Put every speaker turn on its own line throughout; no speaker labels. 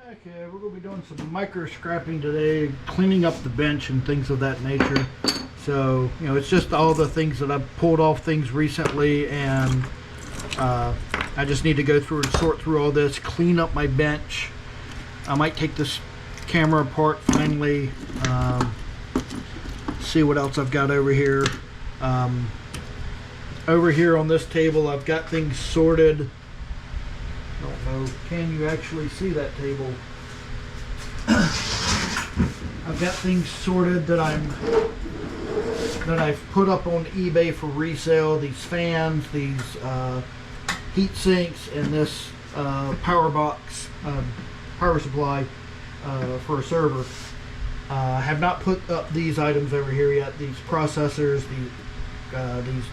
Okay, we're going to be doing some micro scrapping today, cleaning up the bench and things of that nature. So, you know, it's just all the things that I've pulled off things recently, and I just need to go through and sort through all this, clean up my bench. I might take this camera apart finally, see what else I've got over here. Over here on this table, I've got things sorted. I don't know, can you actually see that table? I've got things sorted that I've put up on eBay for resale. These fans, these heat sinks, and this power box, power supply for a server. I have not put up these items over here yet. These processors, these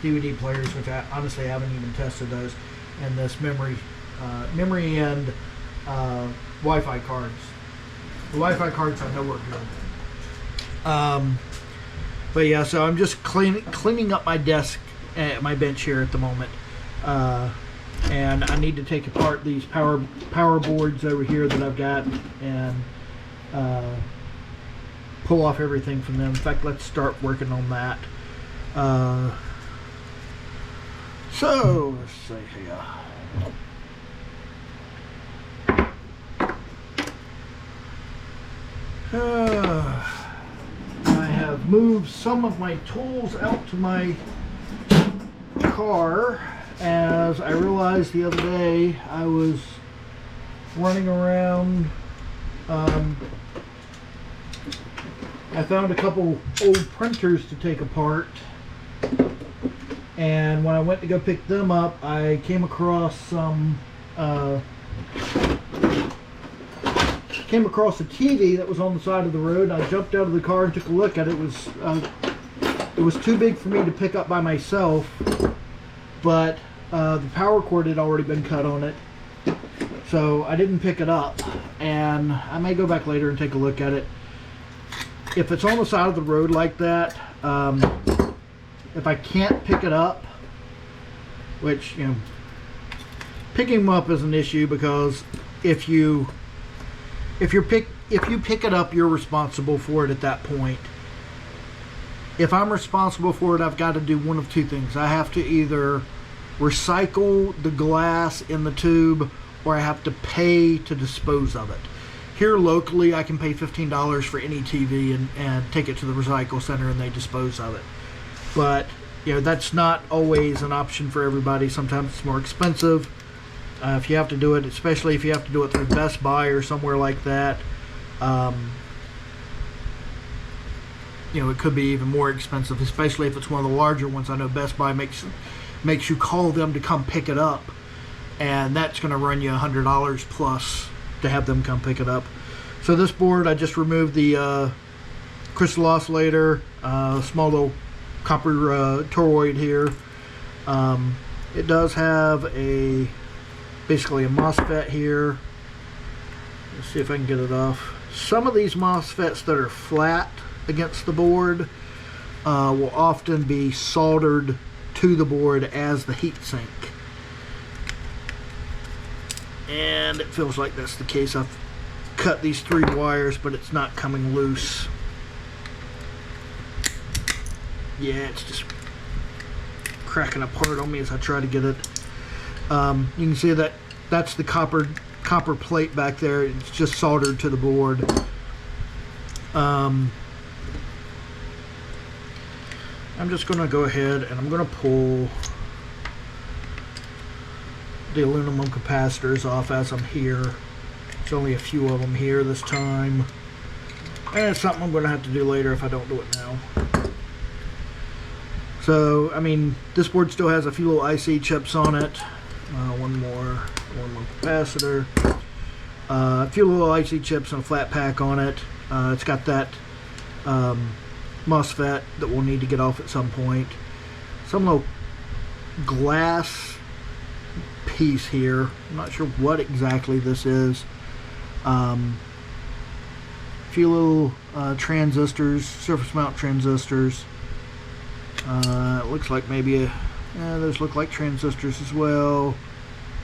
DVD players, which I honestly haven't even tested those, and this memory and Wi-Fi cards. The Wi-Fi cards I know work good. But yeah, so I'm just cleaning up my desk, my bench here at the moment, and I need to take apart these power boards over here that I've got and pull off everything from them. In fact, let's start working on that. So let's see here. I have moved some of my tools out to my car, as I realized the other day I was running around. I found a couple old printers to take apart, and when I went to go pick them up, I came across some a TV that was on the side of the road. I jumped out of the car and took a look at it. It was too big for me to pick up by myself, but the power cord had already been cut on it, so I didn't pick it up, and I may go back later and take a look at it. If it's on the side of the road like that, if I can't pick it up, which, you know, picking them up is an issue, because if you pick it up, you're responsible for it at that point. If I'm responsible for it, I've got to do one of two things. I have to either recycle the glass in the tube, or I have to pay to dispose of it. Here locally, I can pay $15 for any TV and take it to the recycle center, and they dispose of it. But, you know, that's not always an option for everybody. Sometimes it's more expensive. If you have to do it, especially if you have to do it through Best Buy or somewhere like that, you know, it could be even more expensive, especially if it's one of the larger ones. I know Best Buy makes you call them to come pick it up, and that's going to run you $100 plus to have them come pick it up. So this board, I just removed the crystal oscillator, small little copper toroid here. It does have basically a MOSFET here. Let's see if I can get it off. Some of these MOSFETs that are flat against the board will often be soldered to the board as the heat sink. And it feels like that's the case. I've cut these 3 wires, but it's not coming loose. Yeah, it's just cracking apart on me as I try to get it. You can see that that's the copper plate back there. It's just soldered to the board. I'm just going to go ahead and I'm going to pull the aluminum capacitors off as I'm here. There's only a few of them here this time, and it's something I'm going to have to do later if I don't do it now. So, I mean, this board still has a few little IC chips on it. One more capacitor. A few little IC chips and a flat pack on it. It's got that MOSFET that we'll need to get off at some point. Some little glass piece here. I'm not sure what exactly this is. A few little transistors, surface mount transistors. It looks like maybe those look like transistors as well.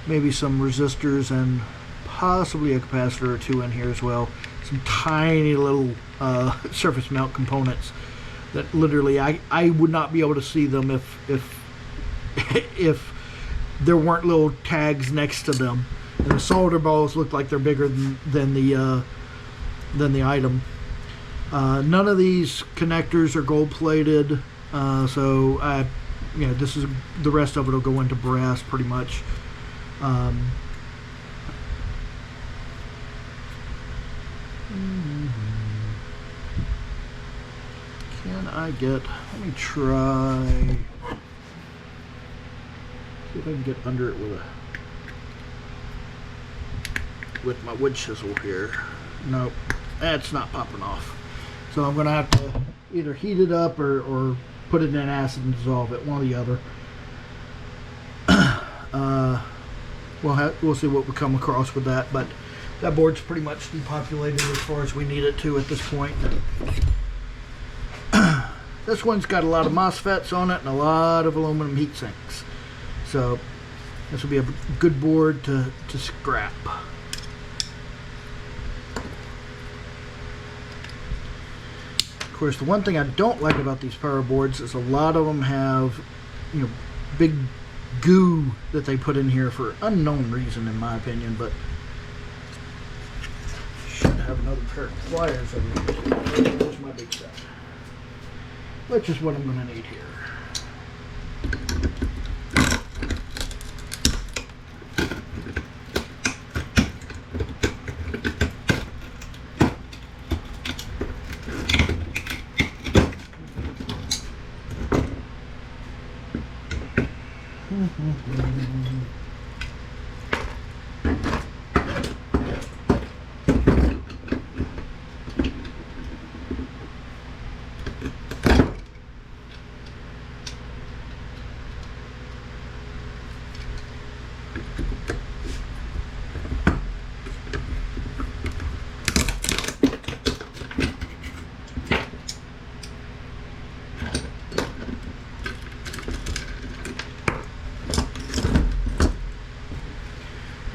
Maybe some resistors and possibly a capacitor or two in here as well. Some tiny little surface mount components that literally I would not be able to see them if there weren't little tags next to them. And the solder balls look like they're bigger than the item. None of these connectors are gold plated. So this is the rest of it will go into brass pretty much. Can I get? Let me try. See if I can get under it with my wood chisel here. Nope, that's not popping off. So I'm gonna have to either heat it up or put it in acid and dissolve it, one or the other. We'll see what we come across with that, but that board's pretty much depopulated as far as we need it to at this point. This one's got a lot of MOSFETs on it and a lot of aluminum heat sinks. So this will be a good board to scrap. Of course, the one thing I don't like about these power boards is a lot of them have, big goo that they put in here for unknown reason, in my opinion. But should have another pair of pliers over here. There's my big set, which is what I'm going to need here.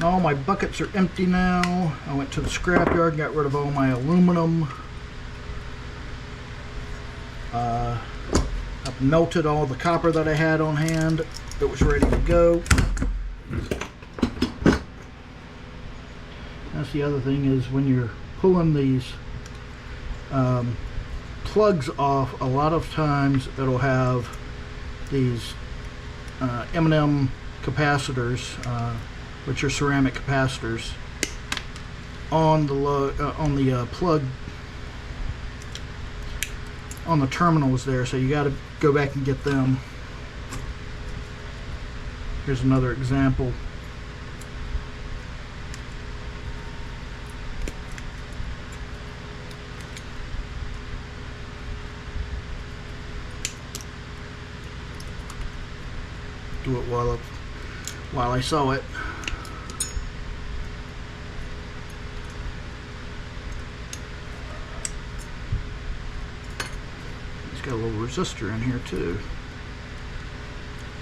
All my buckets are empty now. I went to the scrapyard and got rid of all my aluminum. I've melted all the copper that I had on hand. It was ready to go. That's the other thing, is when you're pulling these plugs off, a lot of times it'll have these M&M capacitors, which are ceramic capacitors, on the plug on the terminals there, so you got to go back and get them. Here's another example. Do it while I sew it. Got a little resistor in here too.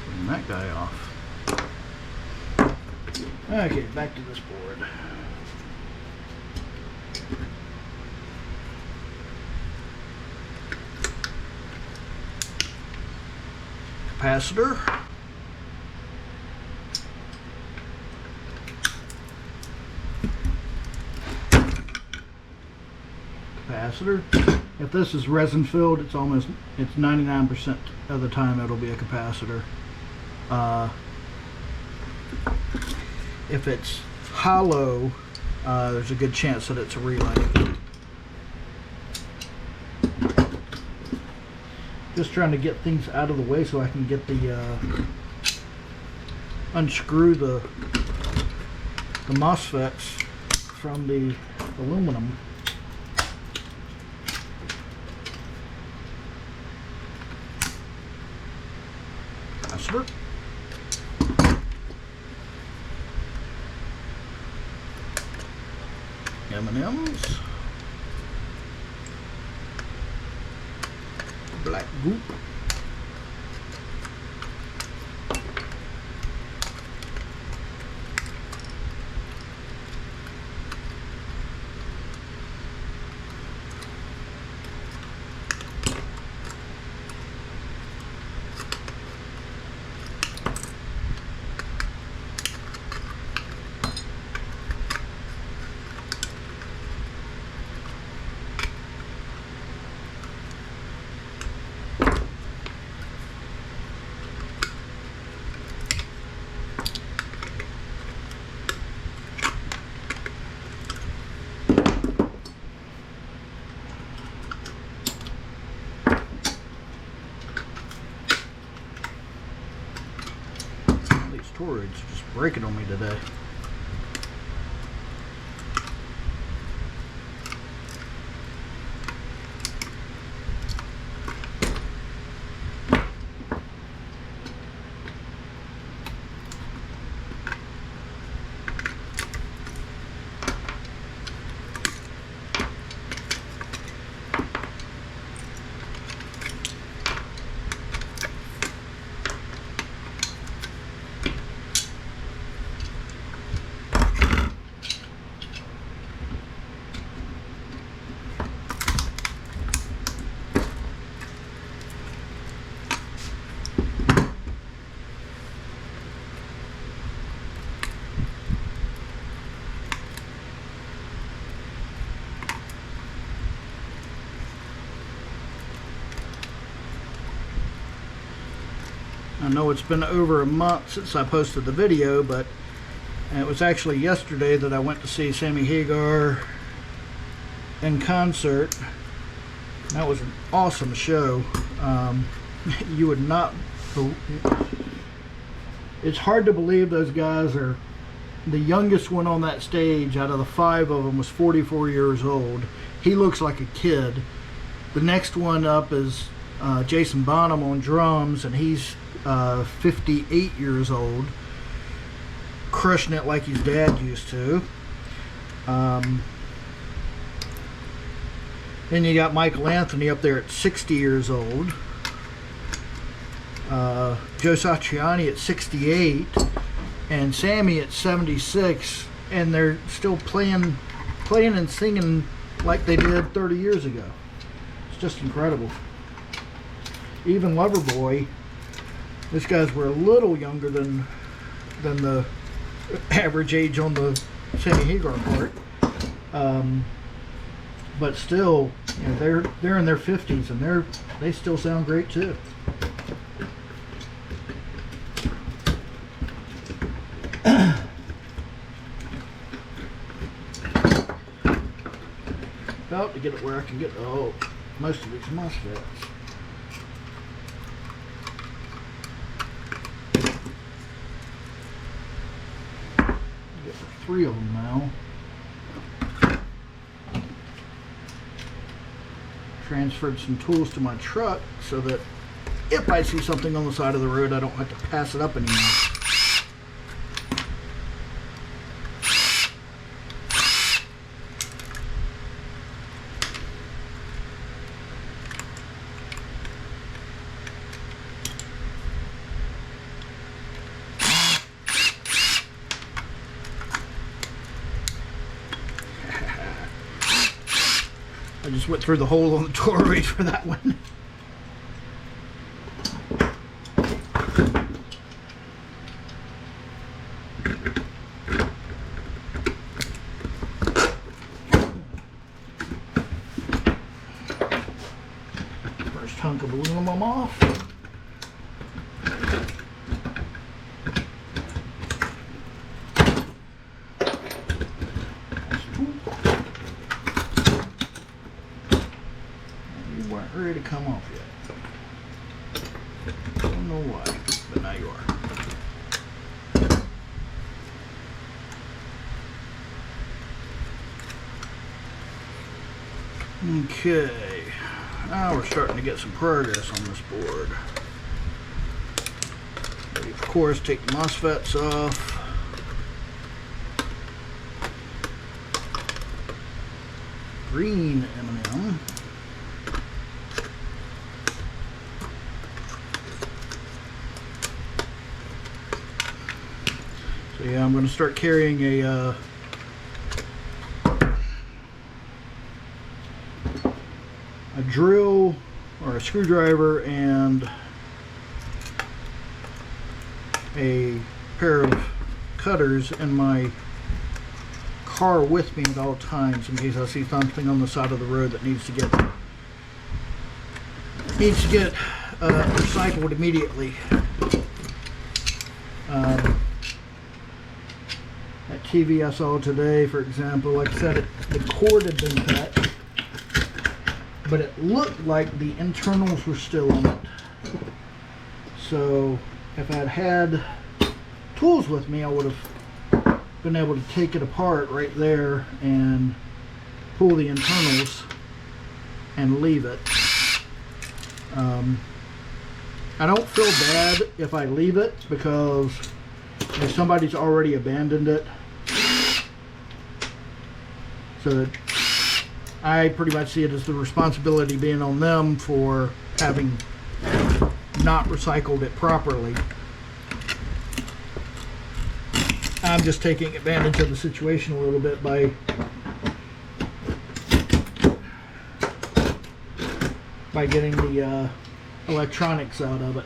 Clean that guy off. Okay, back to this board. Capacitor. Capacitor. If this is resin filled, it's 99% of the time it'll be a capacitor. If it's hollow, there's a good chance that it's a relay. Just trying to get things out of the way so I can get the unscrew the MOSFETs from the aluminum. Capacitor. M&Ms. Black goop. Storage just breaking on me today. I know it's been over a month since I posted the video, but it was actually yesterday that I went to see Sammy Hagar in concert. That was an awesome show. You would not... It's hard to believe those guys are... The youngest one on that stage out of the 5 of them was 44 years old. He looks like a kid. The next one up is Jason Bonham on drums, and he's 58 years old, crushing it like his dad used to. Then you got Michael Anthony up there at 60 years old. Joe Satriani at 68, and Sammy at 76, and they're still playing and singing like they did 30 years ago. It's just incredible. Even Loverboy, these guys were a little younger than the average age on the Sammy Hagar part, but still, you know, they're in their 50s and they still sound great too. About to get it where I can get most of these MOSFETs. Get 3 of them now. Transferred some tools to my truck so that if I see something on the side of the road, I don't have to pass it up anymore. I just went through the hole on the doorway for that one. First hunk of aluminum off. Ready to come off yet. Okay, now we're starting to get some progress on this board. We, of course, take the MOSFETs off. Green M&M. So yeah, I'm going to start carrying a drill or a screwdriver and a pair of cutters in my car with me at all times in case I see something on the side of the road that needs to get recycled immediately. That TV I saw today, for example, like I said, the cord had been cut, but it looked like the internals were still in it. So if I'd had tools with me, I would have been able to take it apart right there and pull the internals and leave it. I don't feel bad if I leave it because if somebody's already abandoned it, so I pretty much see it as the responsibility being on them for having not recycled it properly. I'm just taking advantage of the situation a little bit by getting the electronics out of it.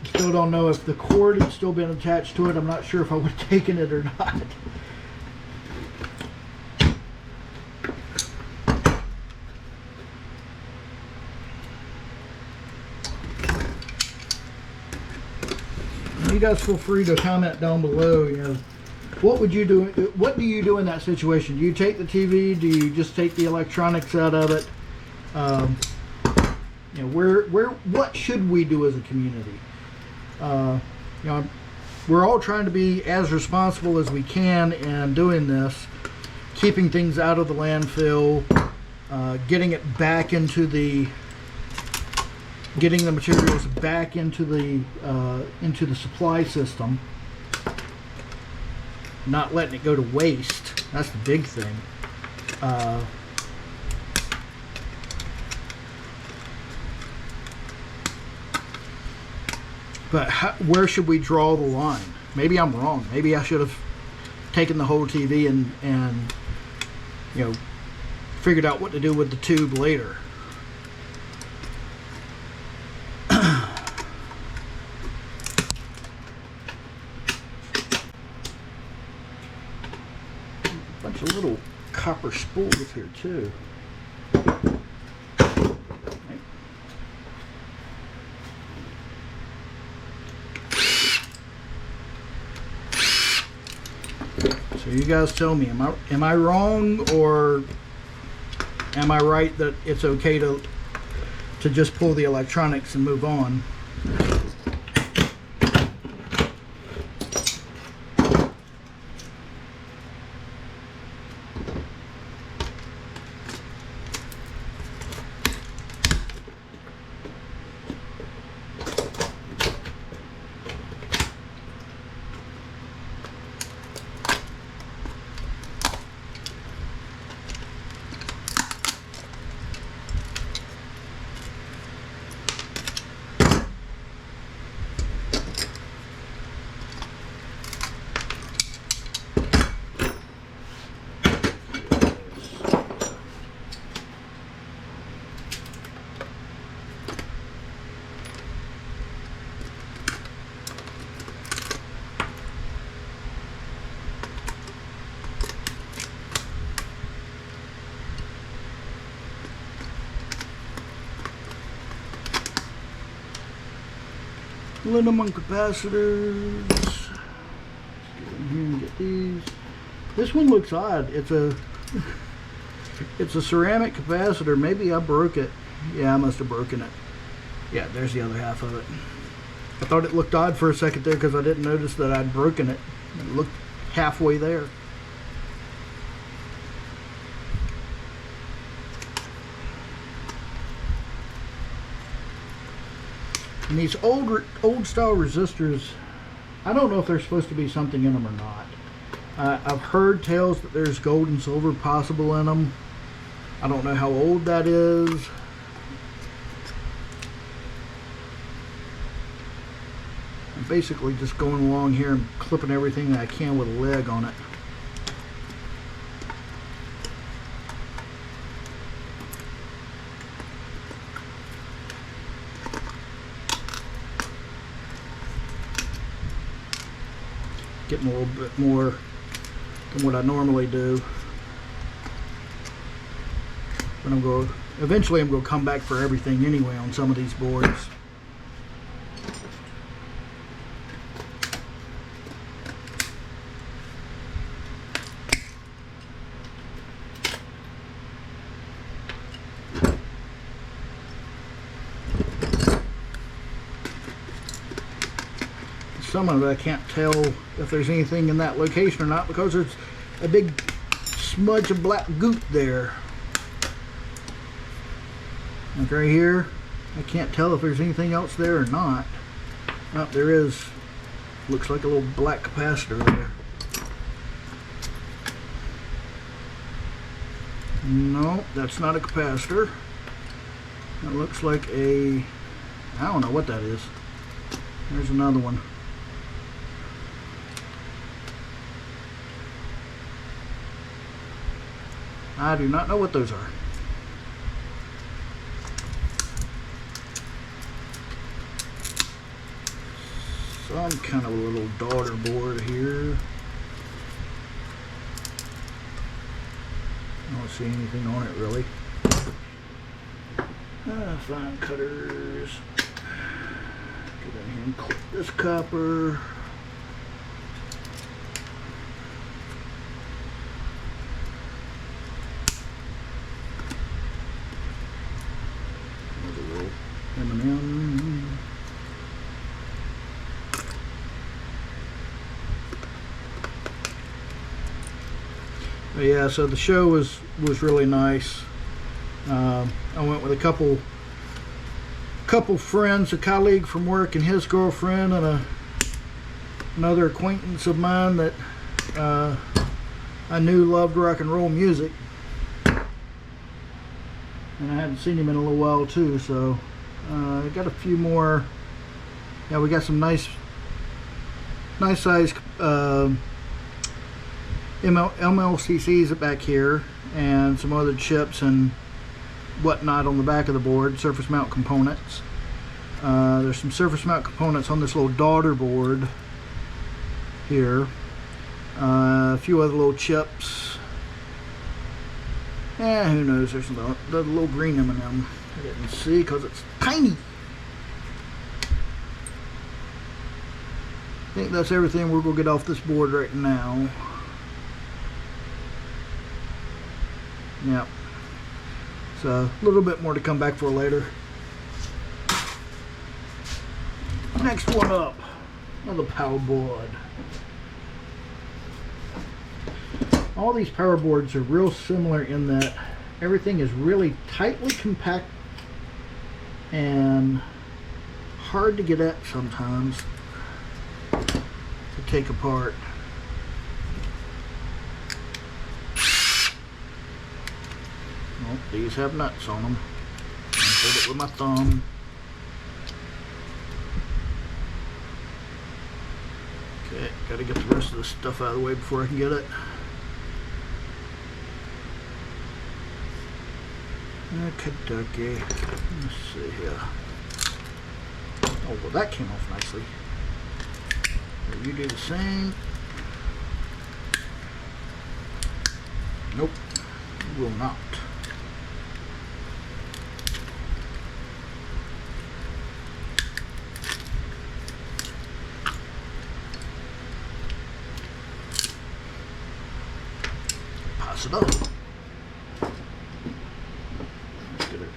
Still don't know if the cord had still been attached to it. I'm not sure if I would have taken it or not. You guys feel free to comment down below, you know, what would you do, what do you do in that situation? Do you take the TV? Do you just take the electronics out of it? You know, what should we do as a community? You know, we're all trying to be as responsible as we can in doing this, keeping things out of the landfill, getting it back into the materials back into the supply system, not letting it go to waste. That's the big thing. But where should we draw the line? Maybe I'm wrong. Maybe I should have taken the whole TV and you know, figured out what to do with the tube later. Bunch of little copper spools here too. So you guys tell me, am I wrong, or am I right that it's okay to just pull the electronics and move on? Aluminum capacitors. Let's get in here and get these. This one looks odd. It's a ceramic capacitor. Maybe I broke it. Yeah, I must have broken it. Yeah, there's the other half of it. I thought it looked odd for a second there because I didn't notice that I'd broken it. It looked halfway there. And these old style resistors, I don't know if there's supposed to be something in them or not. I've heard tales that there's gold and silver possible in them. I don't know how old that is. I'm basically just going along here and clipping everything that I can with a leg on it. Getting a little bit more than what I normally do. But eventually I'm going to come back for everything anyway on some of these boards. Some of it I can't tell if there's anything in that location or not because there's a big smudge of black goop there. Like right here, I can't tell if there's anything else there or not. Oh, there is. Looks like a little black capacitor there. No, that's not a capacitor. That looks like I don't know what that is. There's another one. I do not know what those are. Some kind of a little daughter board here. I don't see anything on it really. Fine cutters. Get in here and clip this copper. M&M. But yeah, so the show was really nice. I went with a couple friends, a colleague from work and his girlfriend, and another acquaintance of mine that I knew loved rock and roll music. And I hadn't seen him in a little while too, so I got a few more. Yeah, we got some nice size MLCCs back here, and some other chips and whatnot on the back of the board, surface mount components. There's some surface mount components on this little daughter board here. A few other little chips. Yeah, who knows? There's the little green M&M. I didn't see because it's tiny. I think that's everything we're going to get off this board right now. Yep. So, a little bit more to come back for later. Next one up. Another power board. All these power boards are real similar in that everything is really tightly compact and hard to get at sometimes to take apart. Well, these have nuts on them. I hold it with my thumb. Okay, gotta get the rest of the stuff out of the way before I can get it. Kentucky. Let's see here. Oh, well, that came off nicely. You do the same. Nope, you will not. Pass it up.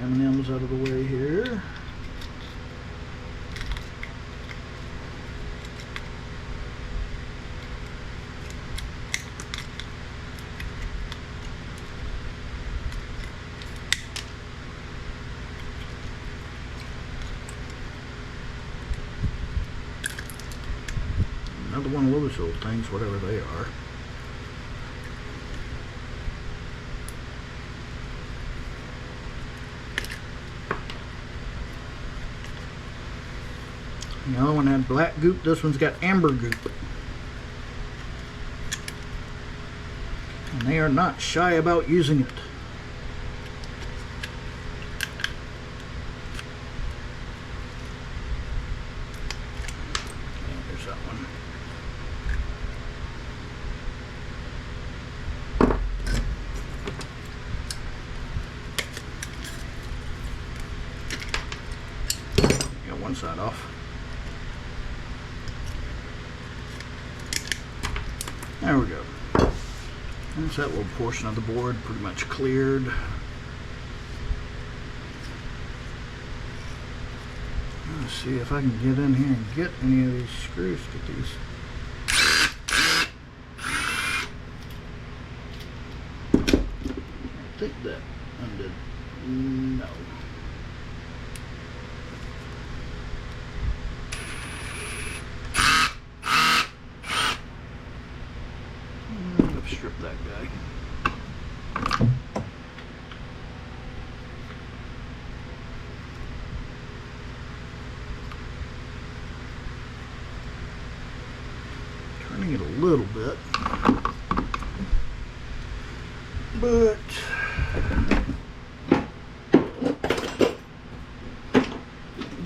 M&M's out of the way here. Another one of those little things, whatever they are. The other one had black goop. This one's got amber goop. And they are not shy about using it. And there's that one. Got one side off. There we go. There's that little portion of the board pretty much cleared. Let's see if I can get in here and get any of these screws. Get these. I think that undid. No. Strip that guy. Turning it a little bit, but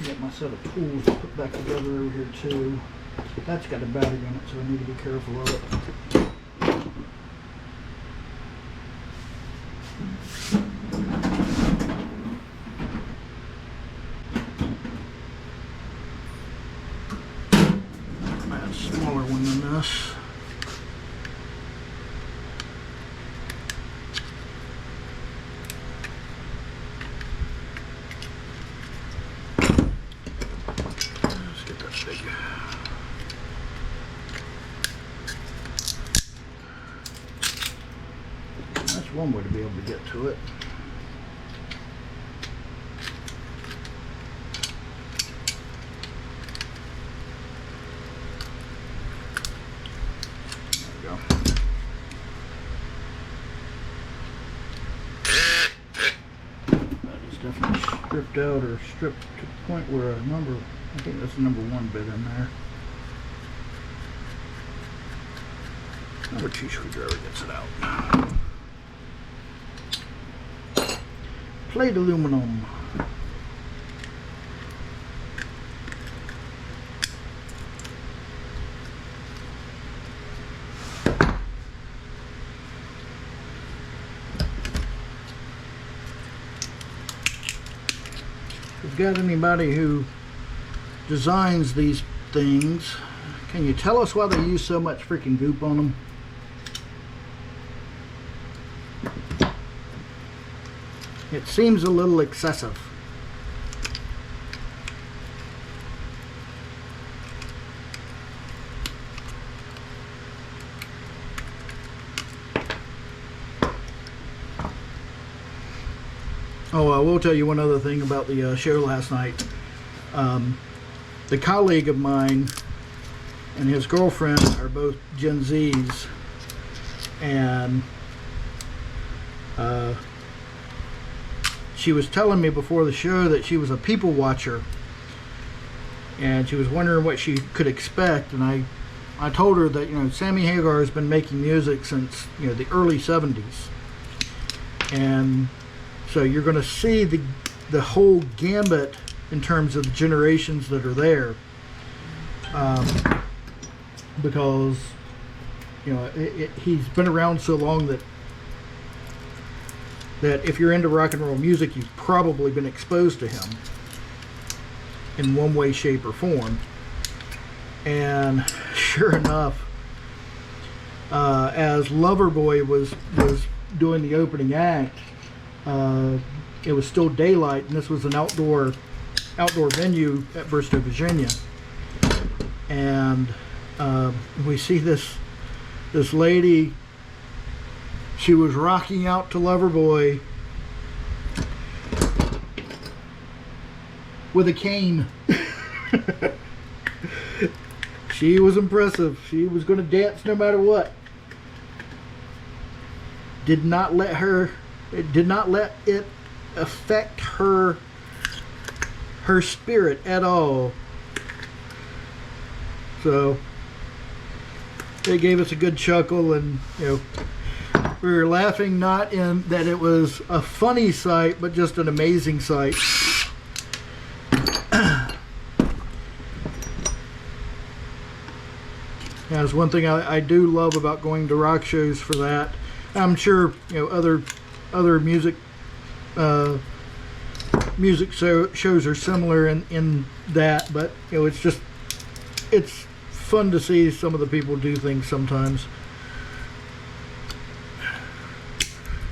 get my set of tools to put back together over here too. That's got a battery in it, so I need to be careful of it. Smaller one than this. Let's get that big. That's one way to be able to get to it. Definitely stripped out or stripped to the point where a number, I think that's the number one bit in there. Number two screwdriver gets it out. Plate aluminum. If you've got anybody who designs these things, can you tell us why they use so much freaking goop on them? It seems a little excessive. Oh, I will tell you one other thing about the show last night. The colleague of mine and his girlfriend are both Gen Zs, and she was telling me before the show that she was a people watcher, and she was wondering what she could expect. And I told her that, you know, Sammy Hagar has been making music since, you know, the early 70s, and so you're going to see the whole gambit in terms of the generations that are there, because, you know, he's been around so long that if you're into rock and roll music, you've probably been exposed to him in one way, shape, or form. And sure enough, as Loverboy was doing the opening act, it was still daylight, and this was an outdoor venue at Bristow, Virginia. And we see this lady. She was rocking out to Loverboy with a cane. She was impressive. She was going to dance no matter what. Did not let it affect her spirit at all. So it gave us a good chuckle, and we were laughing not in that it was a funny sight, but just an amazing sight. That's one thing I do love about going to rock shows for that. I'm sure other music shows are similar in that, but it's fun to see some of the people do things sometimes.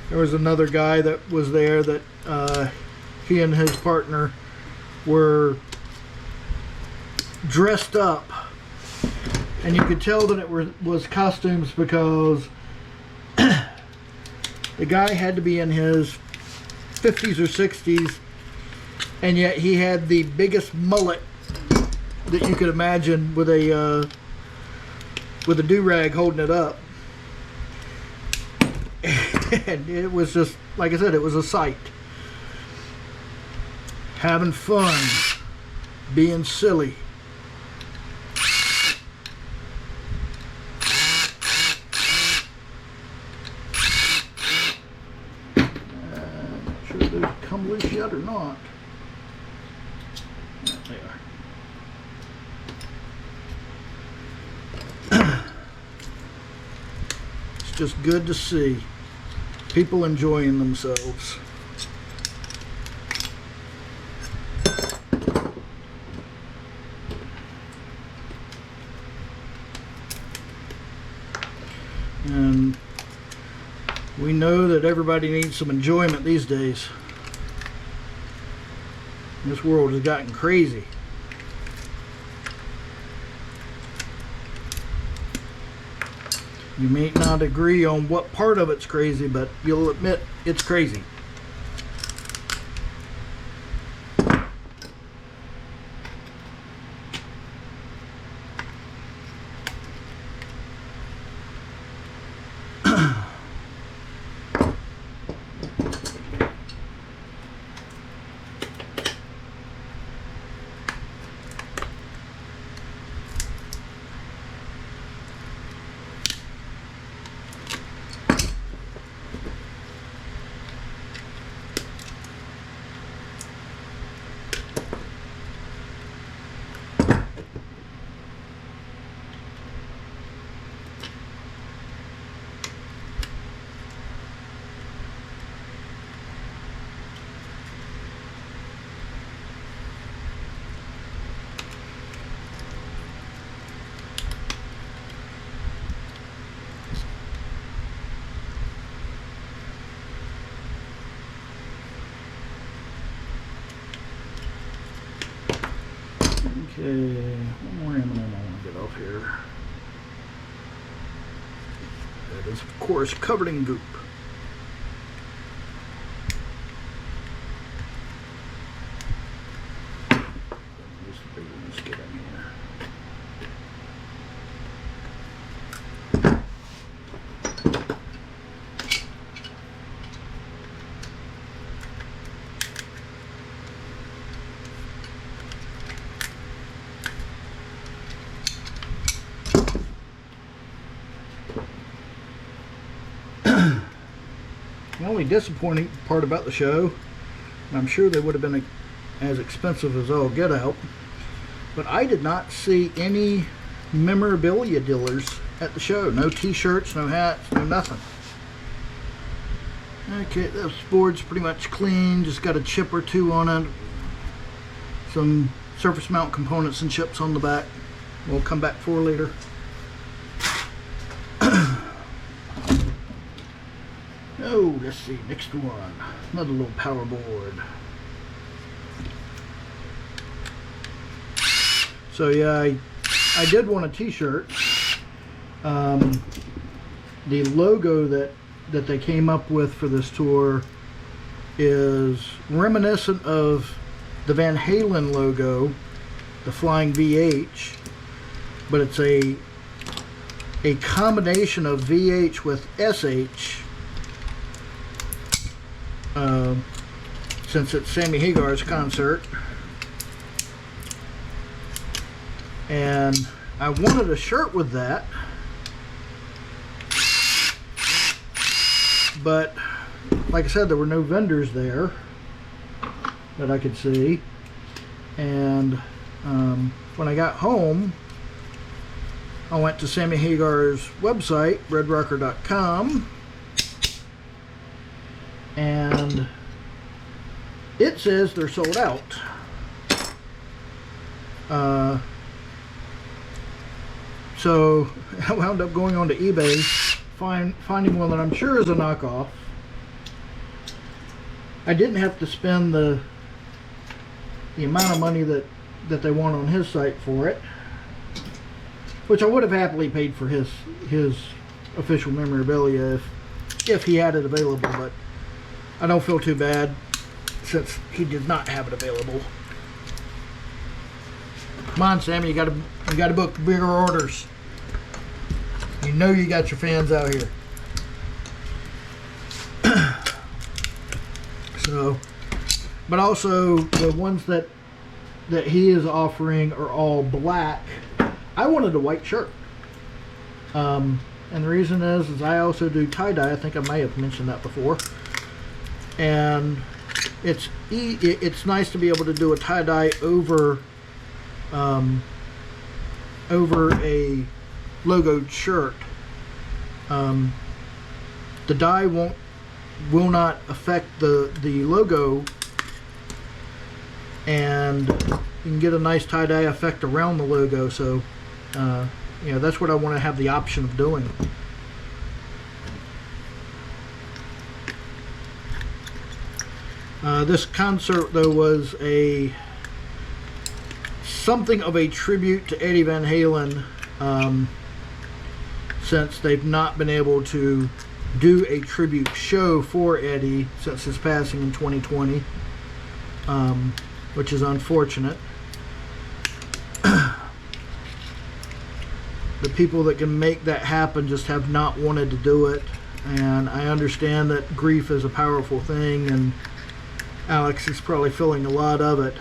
There was another guy that was there that he and his partner were dressed up, and you could tell that it was costumes because the guy had to be in his 50s or 60s, and yet he had the biggest mullet that you could imagine, with a do-rag holding it up. And it was just, like I said, it was a sight. Having fun, being silly. Not sure if those come loose yet or not. Yeah, they are. It's just good to see people enjoying themselves. And we know that everybody needs some enjoyment these days. This world has gotten crazy. You may not agree on what part of it's crazy, but you'll admit it's crazy. Okay, one more M&M I want to get off here. That is, of course, covered in goop. Let's get in here. The only disappointing part about the show, and I'm sure they would have been as expensive as all get out, but I did not see any memorabilia dealers at the show. No t-shirts, no hats, no nothing. Okay, this board's pretty much clean, just got a chip or two on it. Some surface mount components and chips on the back. We'll come back for later. Oh, let's see, next one. Another little power board. So yeah, I did want a t-shirt. The logo that they came up with for this tour is reminiscent of the Van Halen logo, the Flying VH, but it's a combination of VH with SH. Since it's Sammy Hagar's concert, and I wanted a shirt with that, but like I said, there were no vendors there that I could see. And when I got home, I went to Sammy Hagar's website, redrocker.com, and it says they're sold out. So I wound up going onto eBay, finding one that I'm sure is a knockoff. I didn't have to spend the amount of money that they want on his site for it, which I would have happily paid for his official memorabilia if he had it available, but I don't feel too bad since he did not have it available. Come on, Sammy, you gotta book bigger orders. You know you got your fans out here. So, but also the ones that he is offering are all black. I wanted a white shirt. And the reason is I also do tie-dye. I think I may have mentioned that before. And it's nice to be able to do a tie-dye over a logoed shirt. The dye will not affect the logo, and you can get a nice tie-dye effect around the logo. So that's what I want to have the option of doing. This concert, though, was something of a tribute to Eddie Van Halen, since they've not been able to do a tribute show for Eddie since his passing in 2020, which is unfortunate. The people that can make that happen just have not wanted to do it, and I understand that grief is a powerful thing, and Alex is probably feeling a lot of it,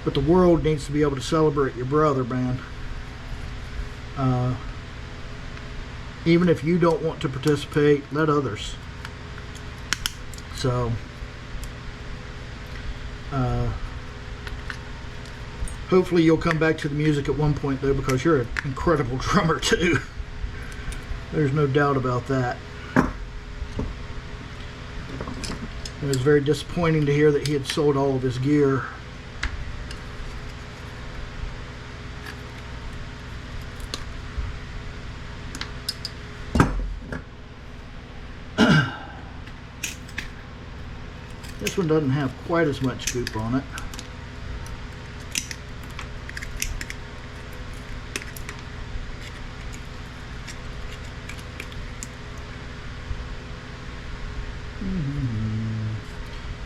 but the world needs to be able to celebrate your brother, man. Even if you don't want to participate, let others. So hopefully you'll come back to the music at one point, though, because you're an incredible drummer too. There's no doubt about that. It was very disappointing to hear that he had sold all of his gear. This one doesn't have quite as much goop on it.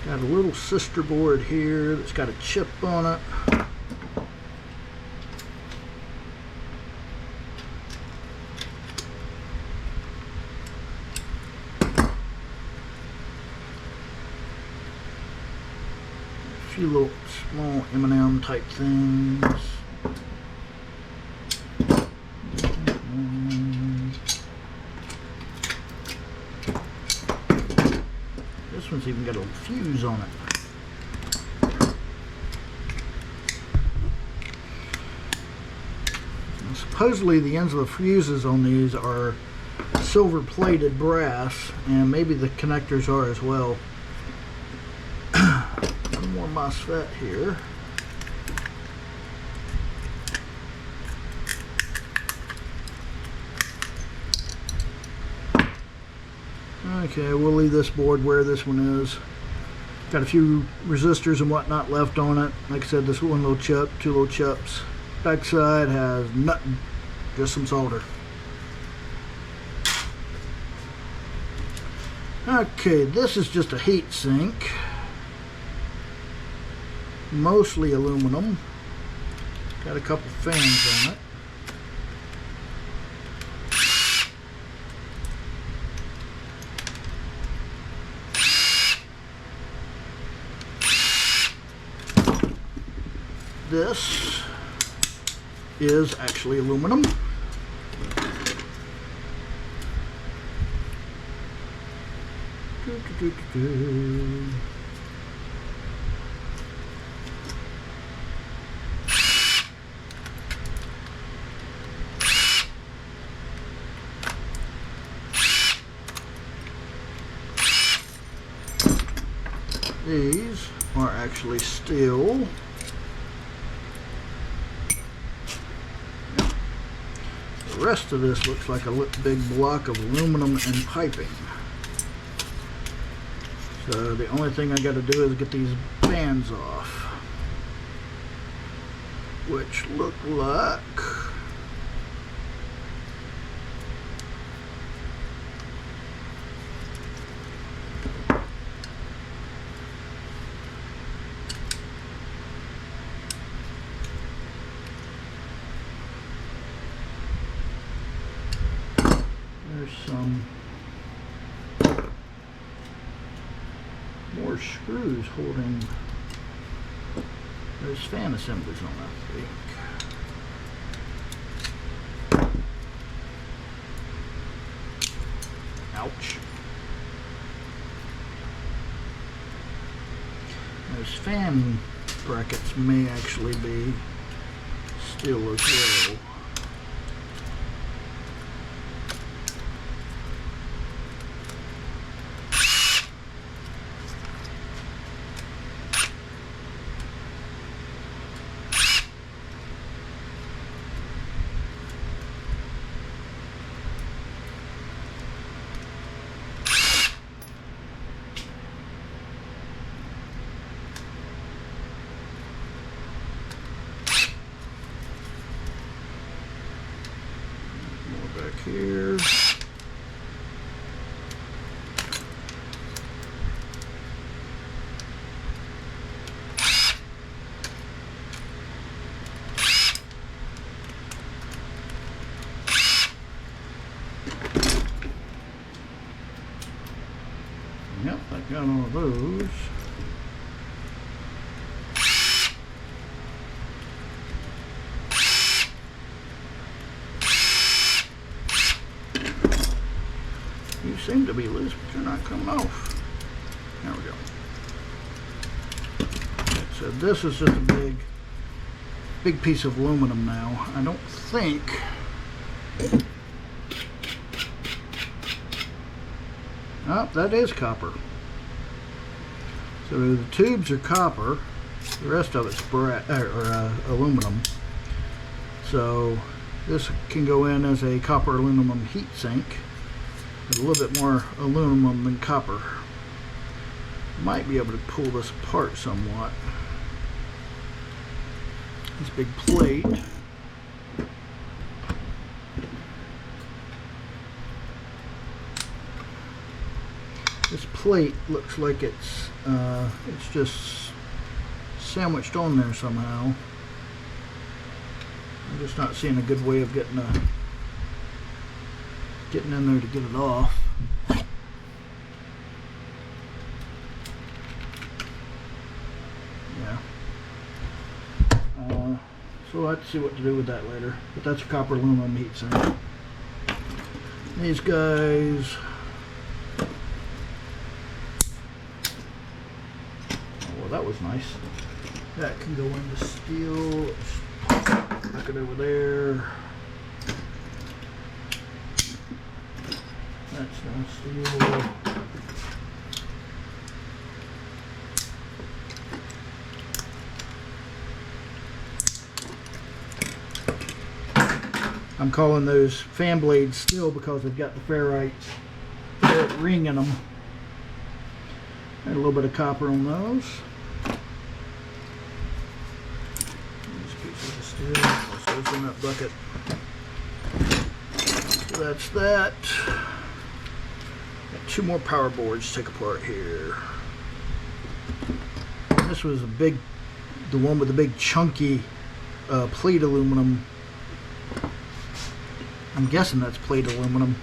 Got a little sister board here that's got a chip on it. A few little small M&M type things. This one's even got a fuse on it. And supposedly the ends of the fuses on these are silver plated brass, and maybe the connectors are as well. One more MOSFET here. Okay, we'll leave this board where this one is. Got a few resistors and whatnot left on it. Like I said, this one little chip, two little chips. Backside has nothing, just some solder. Okay, this is just a heat sink. Mostly aluminum. Got a couple fans on it. this is actually aluminum. These are actually steel. The rest of this looks like a big block of aluminum and piping. So the only thing I got to do is get these bands off, which look like there's some more screws holding those fan assemblies on, I think. Ouch. Those fan brackets may actually be steel as well. Back here. Yep, I got all of those. You seem to be loose, but you're not coming off. There we go. So this is just a big piece of aluminum now. I don't think that is copper. So the tubes are copper, the rest of it's aluminum. So this can go in as a copper aluminum heat sink. A little bit more aluminum than copper. Might be able to pull this apart somewhat. This big plate. This plate looks like it's just sandwiched on there somehow. I'm just not seeing a good way of getting in there to get it off. Yeah. So we'll have to see what to do with that later. But that's a copper aluminum heat sink. These guys. Oh, well, that was nice. That can go into steel. Back it over there. That's now steel. I'm calling those fan blades steel because they've got the ferrite ring in them. Add a little bit of copper on those. These pieces of steel. Also goes in that bucket. So that's that. Got two more power boards to take apart here. This was the one with the big chunky plate aluminum. I'm guessing that's plate aluminum.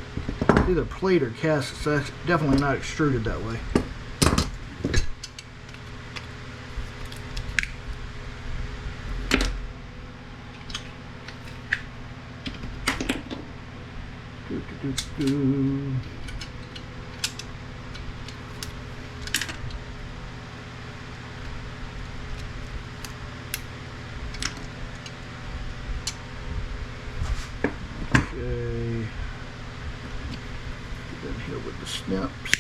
It's either plate or cast. It's definitely not extruded that way. do. Okay. Get in here with the snips.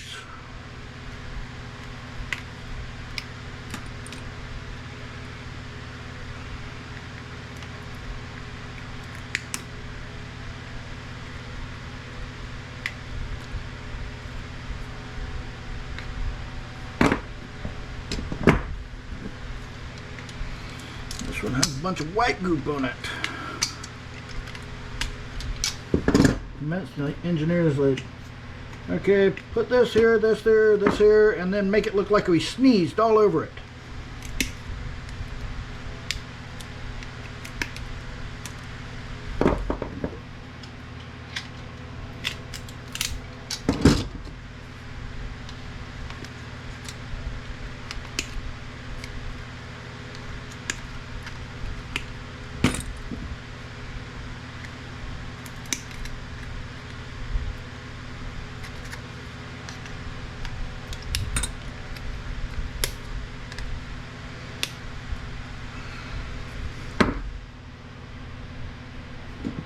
This one has a bunch of white goop on it. The engineer's like, okay, put this here, this there, this here, and then make it look like we sneezed all over it.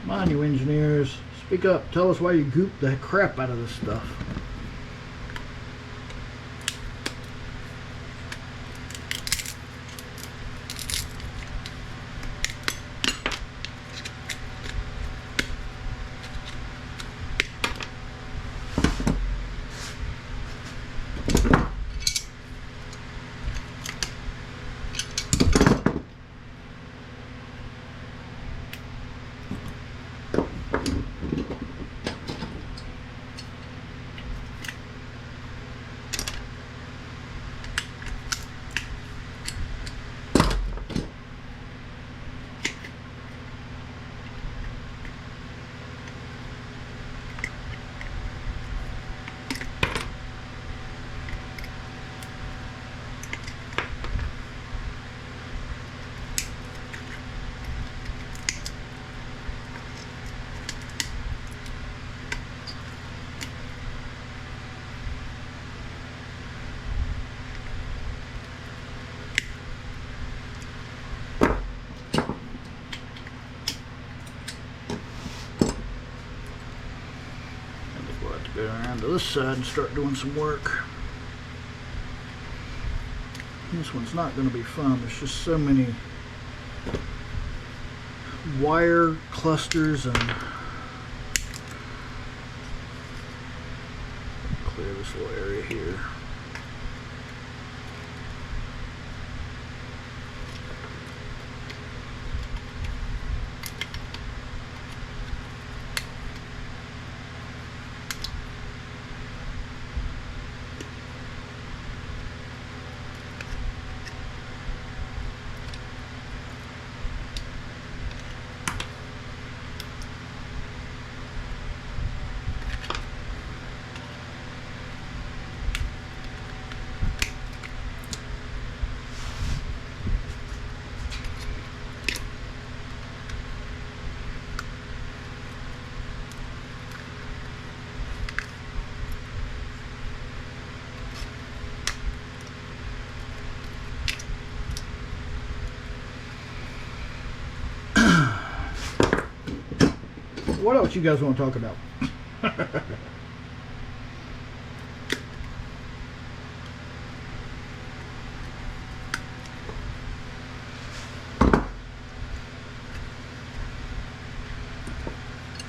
Come on, you engineers, speak up. Tell us why you gooped the crap out of this stuff. Go around to this side and start doing some work. This one's not going to be fun. There's just so many wire clusters and clear this little area here. What else you guys want to talk about?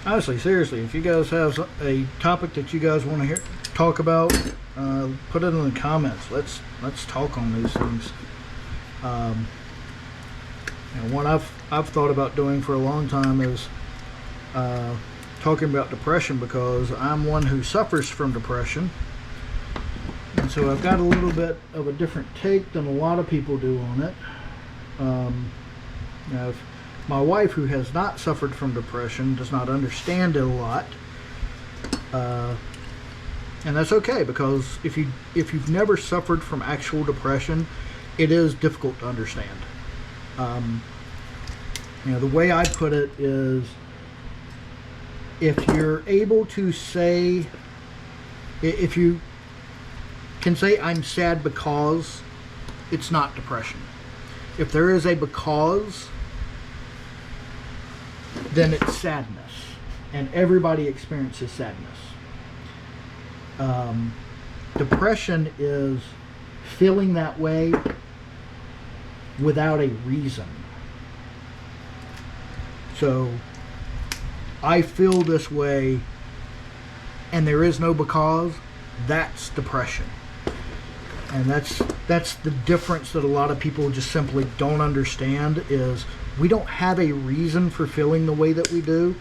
Honestly, seriously, if you guys have a topic that you guys want to talk about, put it in the comments. Let's talk on these things. And one I've thought about doing for a long time is talking about depression, because I'm one who suffers from depression, and so I've got a little bit of a different take than a lot of people do on it. Now, my wife, who has not suffered from depression, does not understand it a lot, and that's okay, because if you've never suffered from actual depression, it is difficult to understand. The way I put it is, if you're able to say, if you can say I'm sad because, it's not depression. If there is a because, then it's sadness, and everybody experiences sadness. Depression is feeling that way without a reason. So I feel this way and there is no because, that's depression. And that's the difference that a lot of people just simply don't understand, is we don't have a reason for feeling the way that we do.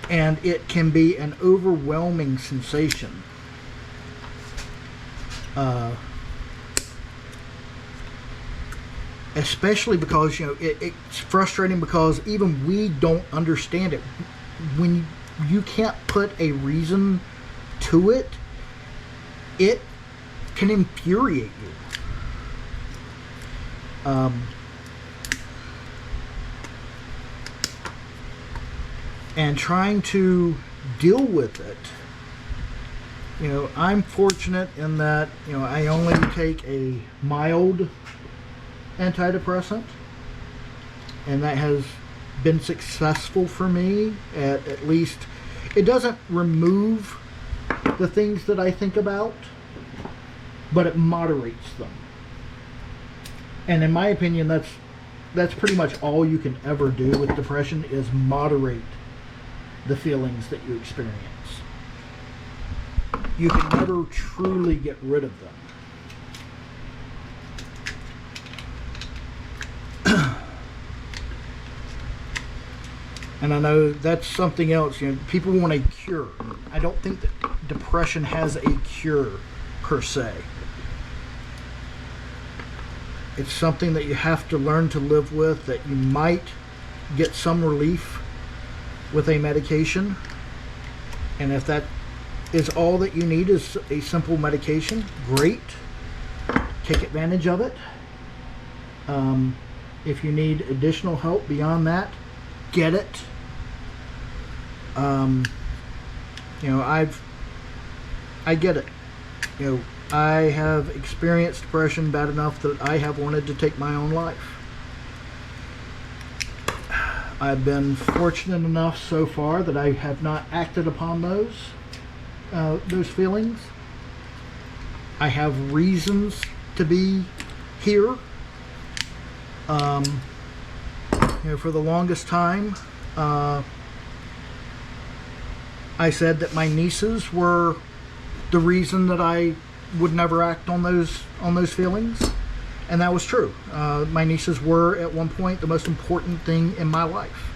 And it can be an overwhelming sensation. Especially because, it's frustrating because even we don't understand it. When you can't put a reason to it, it can infuriate you. And trying to deal with it, I'm fortunate in that, I only take a mild antidepressant, and that has been successful for me. At least it doesn't remove the things that I think about, but it moderates them. And in my opinion, that's pretty much all you can ever do with depression, is moderate the feelings that you experience. You can never truly get rid of them. And I know that's something else. People want a cure. I don't think that depression has a cure per se. It's something that you have to learn to live with, that you might get some relief with a medication. And if that is all that you need, is a simple medication, great. Take advantage of it. If you need additional help beyond that, get it. I get it. I have experienced depression bad enough that I have wanted to take my own life. I've been fortunate enough so far that I have not acted upon those feelings. I have reasons to be here. For the longest time, I said that my nieces were the reason that I would never act on those feelings, and that was true. My nieces were at one point the most important thing in my life,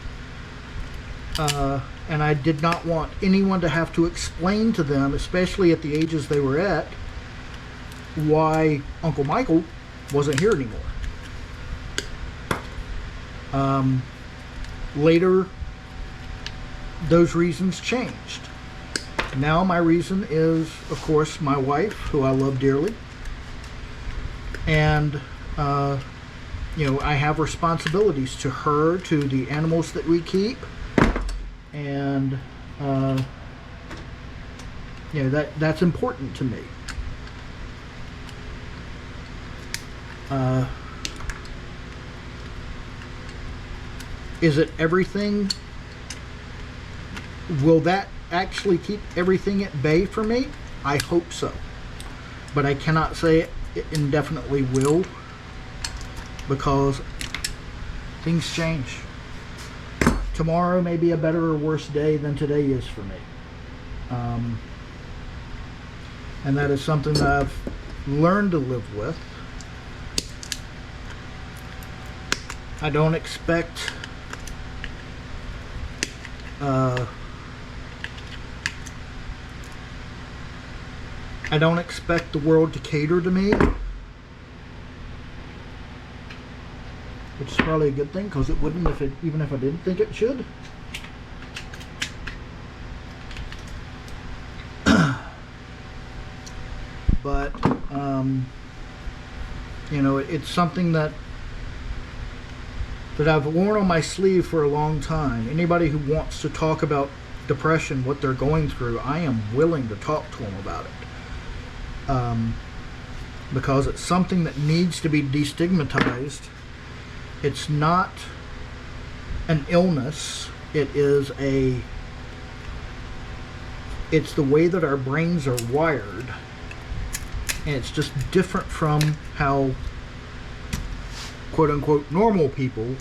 and I did not want anyone to have to explain to them, especially at the ages they were at, why Uncle Michael wasn't here anymore. Later, those reasons changed. Now my reason is, of course, my wife, who I love dearly. And, I have responsibilities to her, to the animals that we keep. And, that's important to me. Is it everything? Will that actually keep everything at bay for me? I hope so. But I cannot say it indefinitely will, because things change. Tomorrow may be a better or worse day than today is for me. And that is something that I've learned to live with. I don't expect the world to cater to me, which is probably a good thing, because it wouldn't even if I didn't think it should. But it's something that that I've worn on my sleeve for a long time. Anybody who wants to talk about depression, what they're going through, I am willing to talk to them about it. Because it's something that needs to be destigmatized. It's not an illness. It's the way that our brains are wired. And it's just different from how quote unquote normal people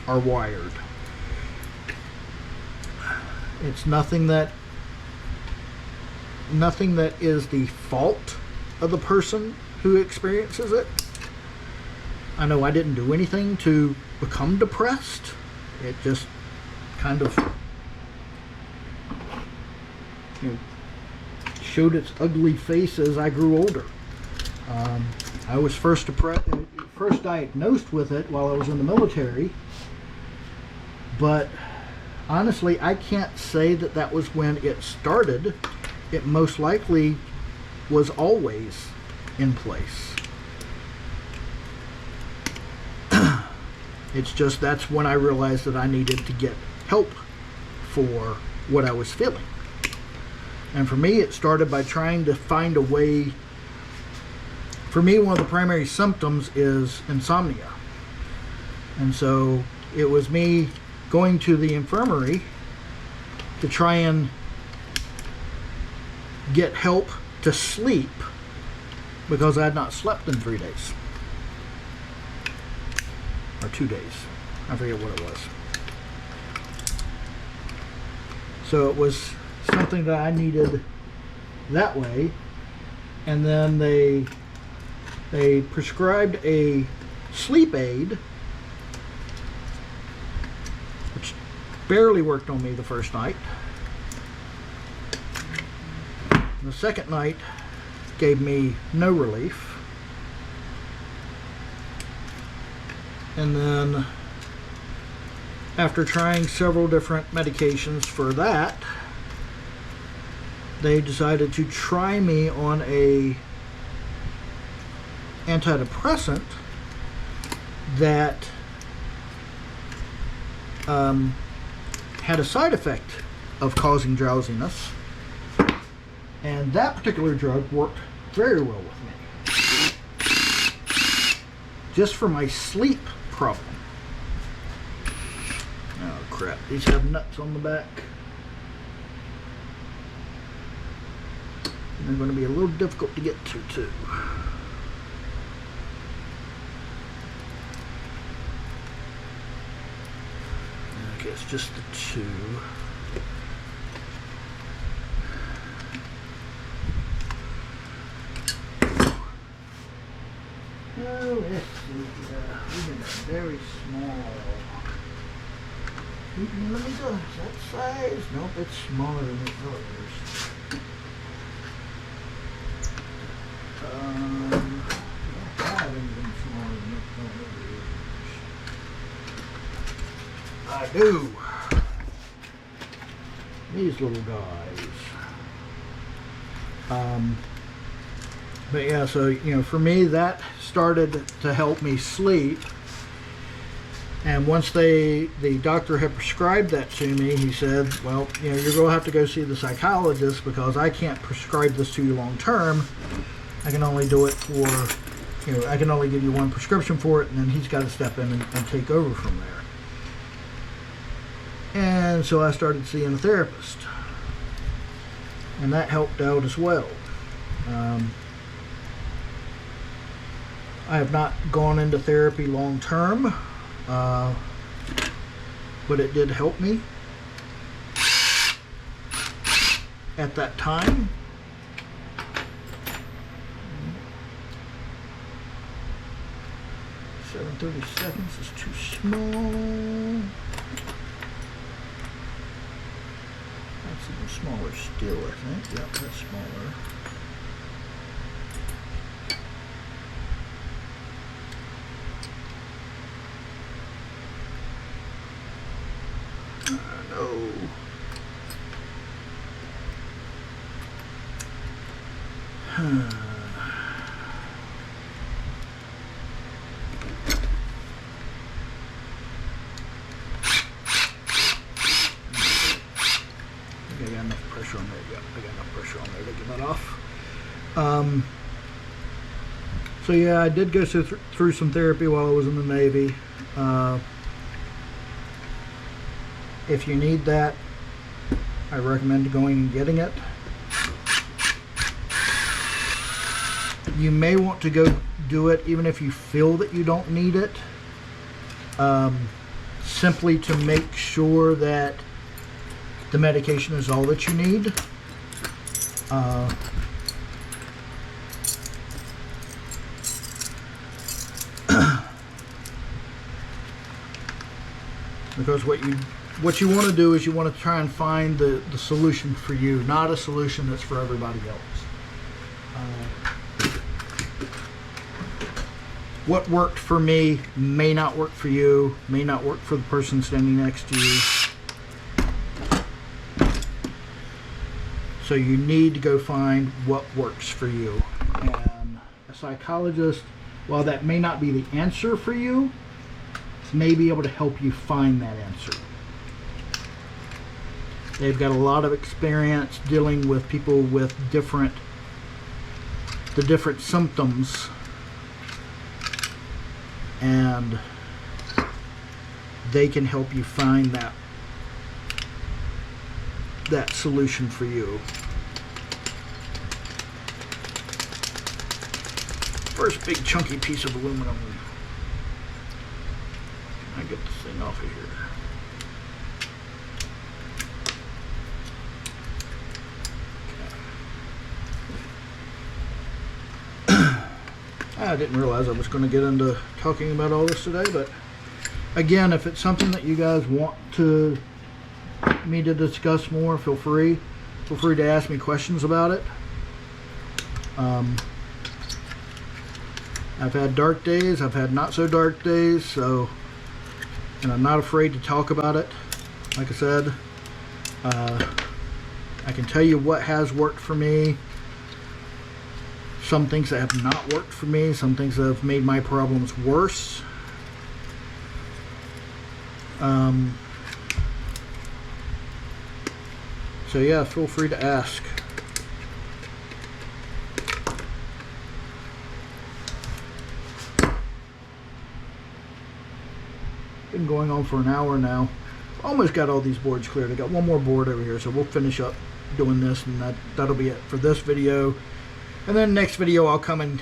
are wired. It's nothing that is the fault of the person who experiences it. I know I didn't do anything to become depressed. It just kind of, showed its ugly face as I grew older. I was first diagnosed with it while I was in the military, but honestly, I can't say that was when it started. It most likely was always in place. It's just that's when I realized that I needed to get help for what I was feeling. And for me, it started by trying to find a way. For me, one of the primary symptoms is insomnia. And so it was me going to the infirmary to try and get help to sleep because I had not slept in 3 days. Or 2 days. I forget what it was. So it was something that I needed that way. And then they prescribed a sleep aid, which barely worked on me the first night. The second night gave me no relief. And then after trying several different medications for that, they decided to try me on a antidepressant that had a side effect of causing drowsiness. And that particular drug worked very well with me. Just for my sleep problem. Oh crap, these have nuts on the back. And they're going to be a little difficult to get to too. Okay, it's just the two. Oh, let's see. Even very small. Millimeter, is that size? Nope, it's smaller than the others. I have anything smaller than the others. I do. These little guys. But yeah, so for me that started to help me sleep. And once the doctor had prescribed that to me, he said, well, you're going to have to go see the psychologist because I can't prescribe this to you long term. I can only do it for, I can only give you one prescription for it, and then he's got to step in and take over from there. And so I started seeing a therapist. And that helped out as well. I have not gone into therapy long term, but it did help me at that time. $7.30 is too small. That's even smaller still, I think. Yep, that's smaller. that off. So yeah, I did go through some therapy while I was in the Navy. If you need that, I recommend going and getting it. You may want to go do it even if you feel that you don't need it, simply to make sure that the medication is all that you need. Because what you want to do is you want to try and find the solution for you, not a solution that's for everybody else. What worked for me may not work for you, may not work for the person standing next to you. So you need to go find what works for you. And a psychologist, while that may not be the answer for you, may be able to help you find that answer. They've got a lot of experience dealing with people with the different symptoms, and they can help you find that solution for you. First big chunky piece of aluminum. Can I get this thing off of here? I didn't realize I was going to get into talking about all this today, but again, if it's something that you guys want me to discuss more, feel free to ask me questions about it. I've had dark days, I've had not so dark days, and I'm not afraid to talk about it. Like I said, I can tell you what has worked for me. Some things that have not worked for me, some things that have made my problems worse. So yeah, feel free to ask. Been going on for an hour now. Almost got all these boards cleared. I got one more board over here, so we'll finish up doing this, and that'll be it for this video. And then next video I'll come and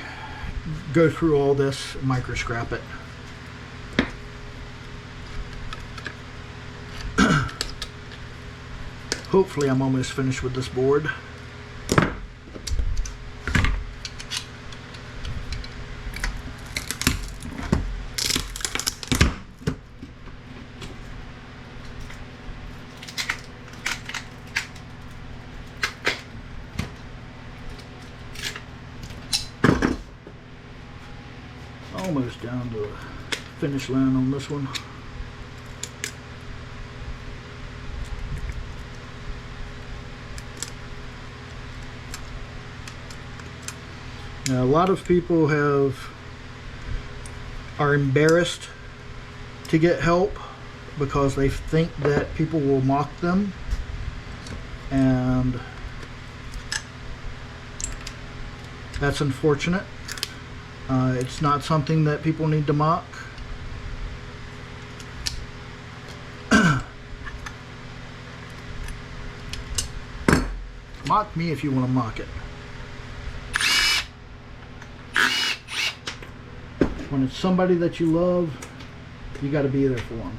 go through all this, micro scrap it. Hopefully I'm almost finished with this board. Almost down to the finish line on this one. Now, a lot of people are embarrassed to get help because they think that people will mock them, and that's unfortunate. It's not something that people need to mock. Mock me if you want to mock it. When it's somebody that you love, you got to be there for them.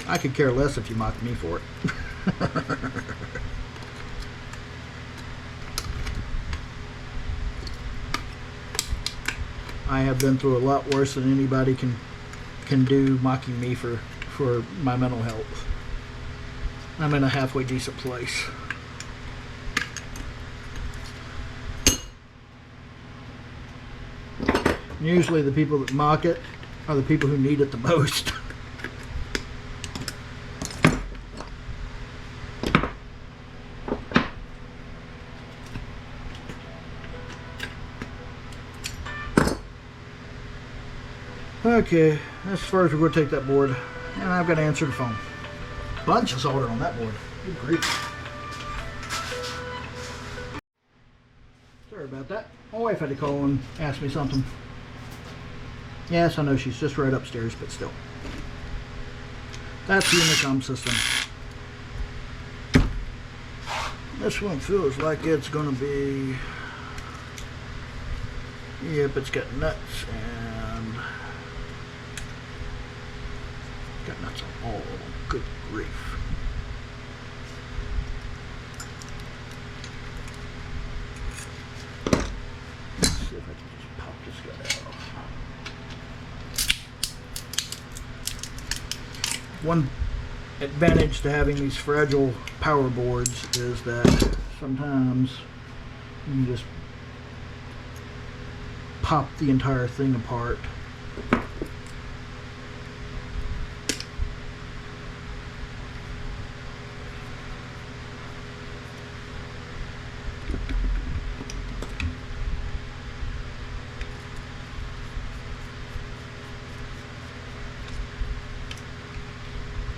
I could care less if you mocked me for it. I have been through a lot worse than anybody can do mocking me for my mental health. I'm in a halfway decent place. Usually the people that mock it are the people who need it the most. Okay, as far as we're going to take that board, And I've got to answer the phone. Bunch of solder on that board. Good grief. Sorry about that. My wife had to call and ask me something. Yes, I know she's just right upstairs, but still. That's the intercom system. This one feels like it's going to be... Yep, it's got nuts and... Got nuts on all of them. Good grief. Let's see if I can just pop this guy off. One advantage to having these fragile power boards is that sometimes you can just pop the entire thing apart.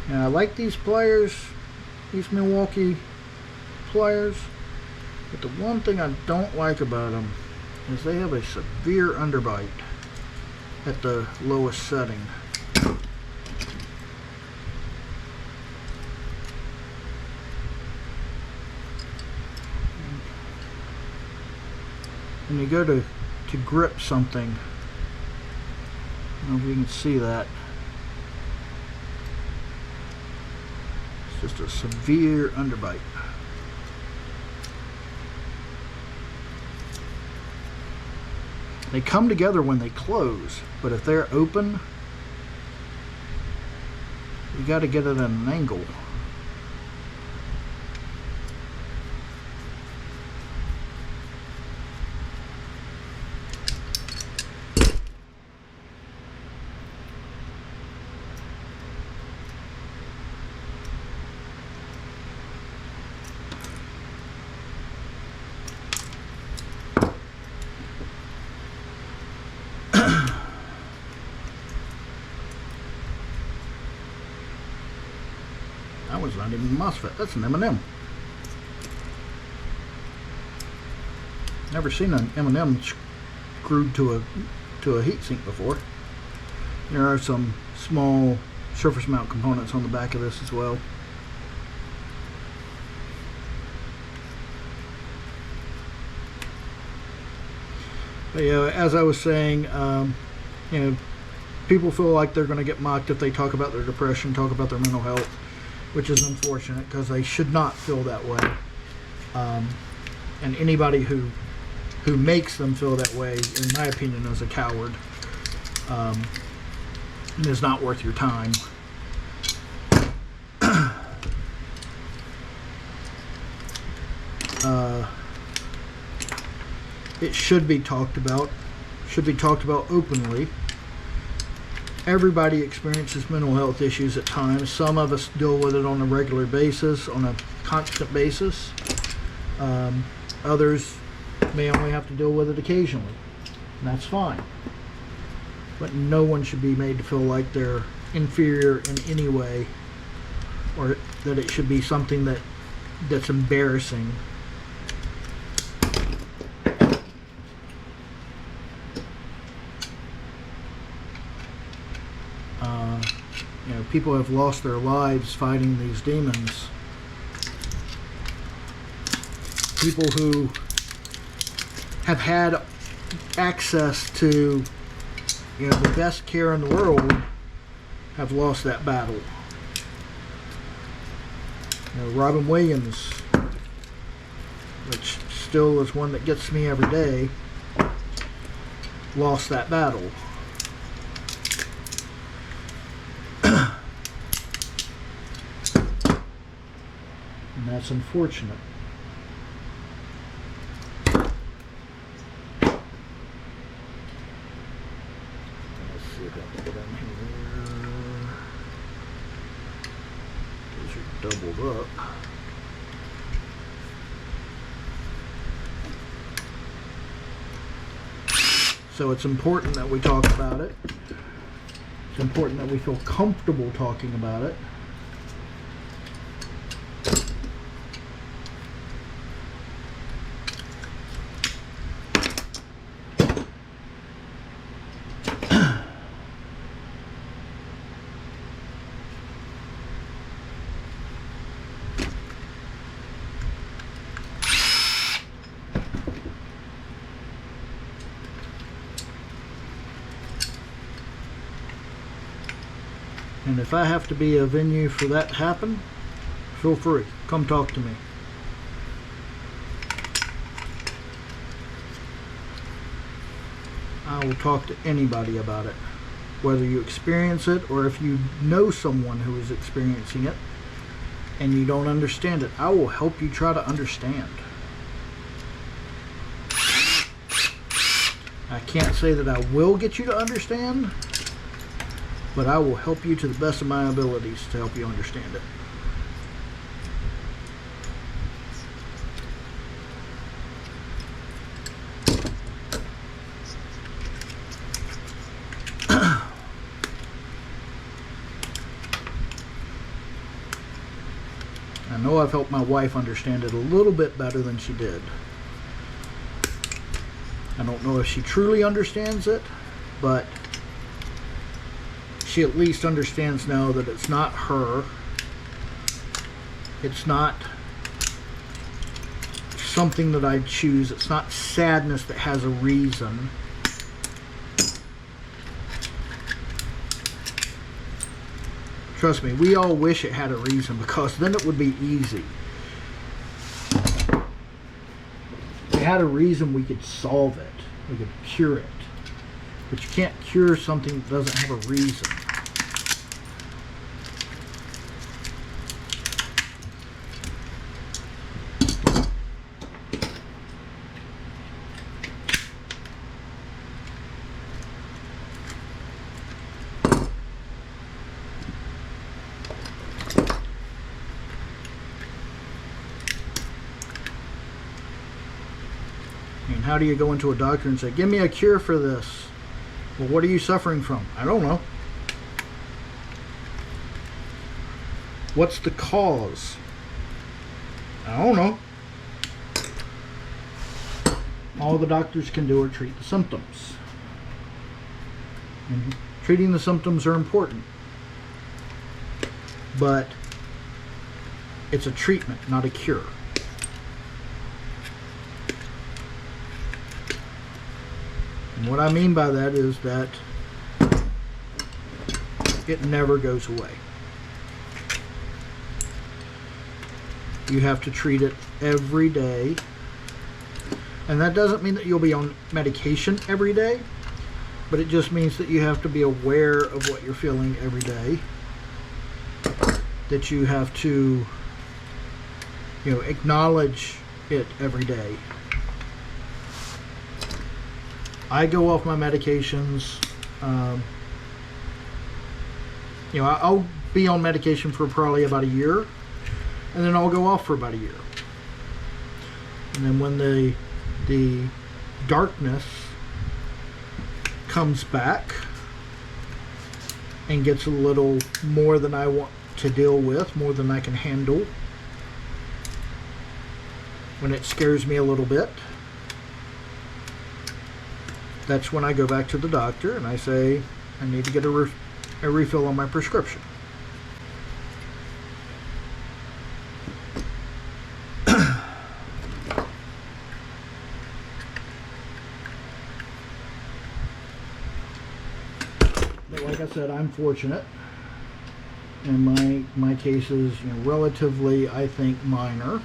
Now I like these pliers, these Milwaukee pliers, but the one thing I don't like about them is they have a severe underbite at the lowest setting. When you go to grip something, I don't know if you can see that. Just a severe underbite. They come together when they close, but if they're open, you got to get it at an angle. That was not even a MOSFET, that's an M&M. Never seen an M&M screwed to a heatsink before. There are some small surface mount components on the back of this as well. But yeah, as I was saying, you know, people feel like they're going to get mocked if they talk about their depression, talk about their mental health, which is unfortunate because they should not feel that way. And anybody who makes them feel that way, in my opinion, is a coward. And is not worth your time. It should be talked about. Should be talked about openly. Everybody experiences mental health issues at times. Some of us deal with it on a regular basis, on a constant basis. Others may only have to deal with it occasionally, and that's fine. But no one should be made to feel like they're inferior in any way, or that it should be something that's embarrassing. You know, people have lost their lives fighting these demons. People who have had access to, you know, the best care in the world have lost that battle. You know, Robin Williams, which still is one that gets me every day, lost that battle. And that's unfortunate. Let's see if I can get in here. These are doubled up. So it's important that we talk about it. It's important that we feel comfortable talking about it. And if I have to be a venue for that to happen, feel free. Come talk to me. I will talk to anybody about it. Whether you experience it or if you know someone who is experiencing it and you don't understand it, I will help you try to understand. I can't say that I will get you to understand, but I will help you to the best of my abilities to help you understand it. I know I've helped my wife understand it a little bit better than she did. I don't know if she truly understands it, but she at least understands now that it's not her. It's not something that I choose. It's not sadness that has a reason. Trust me, we all wish it had a reason, because then it would be easy. If it had a reason, we could solve it. We could cure it. But you can't cure something that doesn't have a reason. And how do you go into a doctor and say, give me a cure for this? Well, what are you suffering from? I don't know. What's the cause? I don't know. All the doctors can do are treat the symptoms. And treating the symptoms are important. But it's a treatment, not a cure. And what I mean by that is that it never goes away. You have to treat it every day. And that doesn't mean that you'll be on medication every day, but it just means that you have to be aware of what you're feeling every day. That you have to, acknowledge it every day. I go off my medications. I'll be on medication for probably about a year, and then I'll go off for about a year. And then when the darkness comes back and gets a little more than I want to deal with, more than I can handle, when it scares me a little bit, that's when I go back to the doctor and I say, I need to get a refill on my prescription. But like I said, I'm fortunate. And my case is relatively, I think, minor.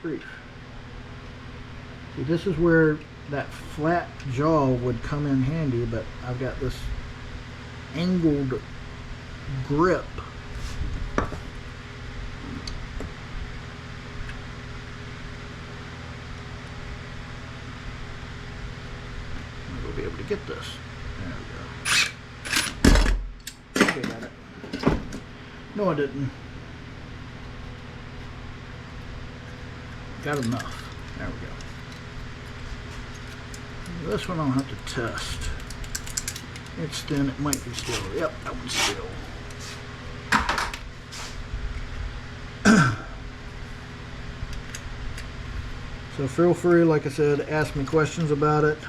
Grief. See, this is where that flat jaw would come in handy, but I've got this angled grip. I'll be able to get this. There we go. Okay, got it. No, I didn't. Got enough. There we go. This one I'll have to test. It's thin, it might be steel. Yep, that one's steel. So feel free, like I said, ask me questions about it.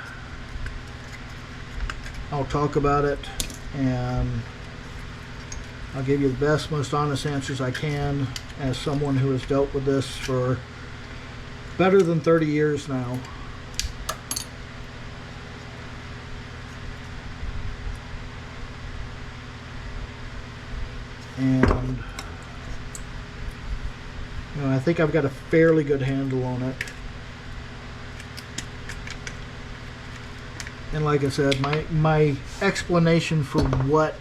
I'll talk about it, and I'll give you the best, most honest answers I can as someone who has dealt with this for better than 30 years now. And you know, I think I've got a fairly good handle on it. And like I said, my explanation for what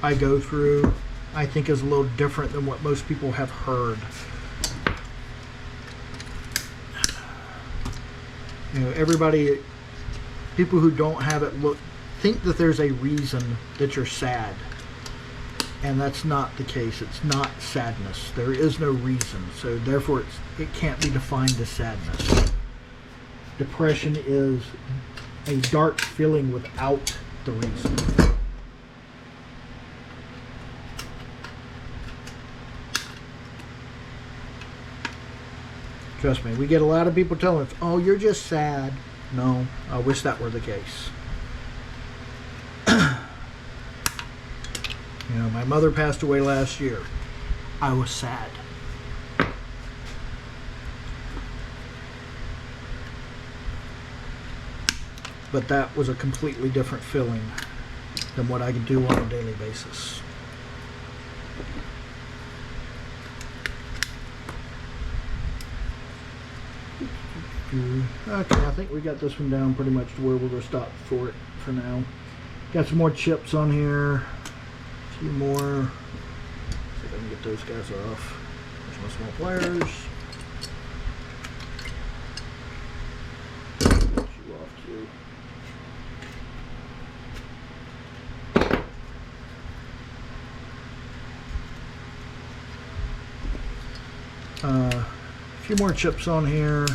I go through, I think, is a little different than what most people have heard. You know, people who don't have it think that there's a reason that you're sad. And that's not the case. It's not sadness. There is no reason. So therefore it can't be defined as sadness. Depression is a dark feeling without the reason. Trust me, we get a lot of people telling us, oh, you're just sad. No, I wish that were the case. You know, my mother passed away last year. I was sad. But that was a completely different feeling than what I could do on a daily basis. Okay, I think we got this one down pretty much to where we're going to stop for it for now. Got some more chips on here. A few more. See if I can get those guys off. There's my small pliers. Get you off too. A few more chips on here.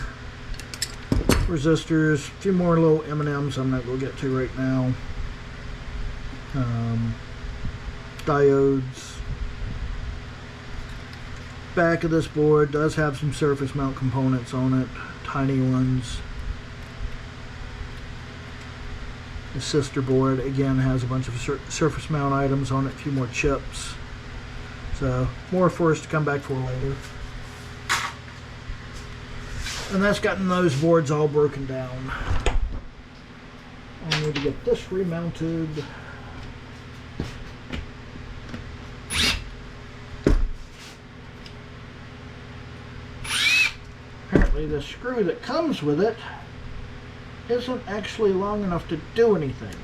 Resistors, a few more little M&Ms I'm not going to get to right now. Diodes. Back of this board does have some surface mount components on it, tiny ones. The sister board again has a bunch of surface mount items on it, a few more chips. So more for us to come back for later. And that's gotten those boards all broken down. I need to get this remounted. Apparently the screw that comes with it isn't actually long enough to do anything.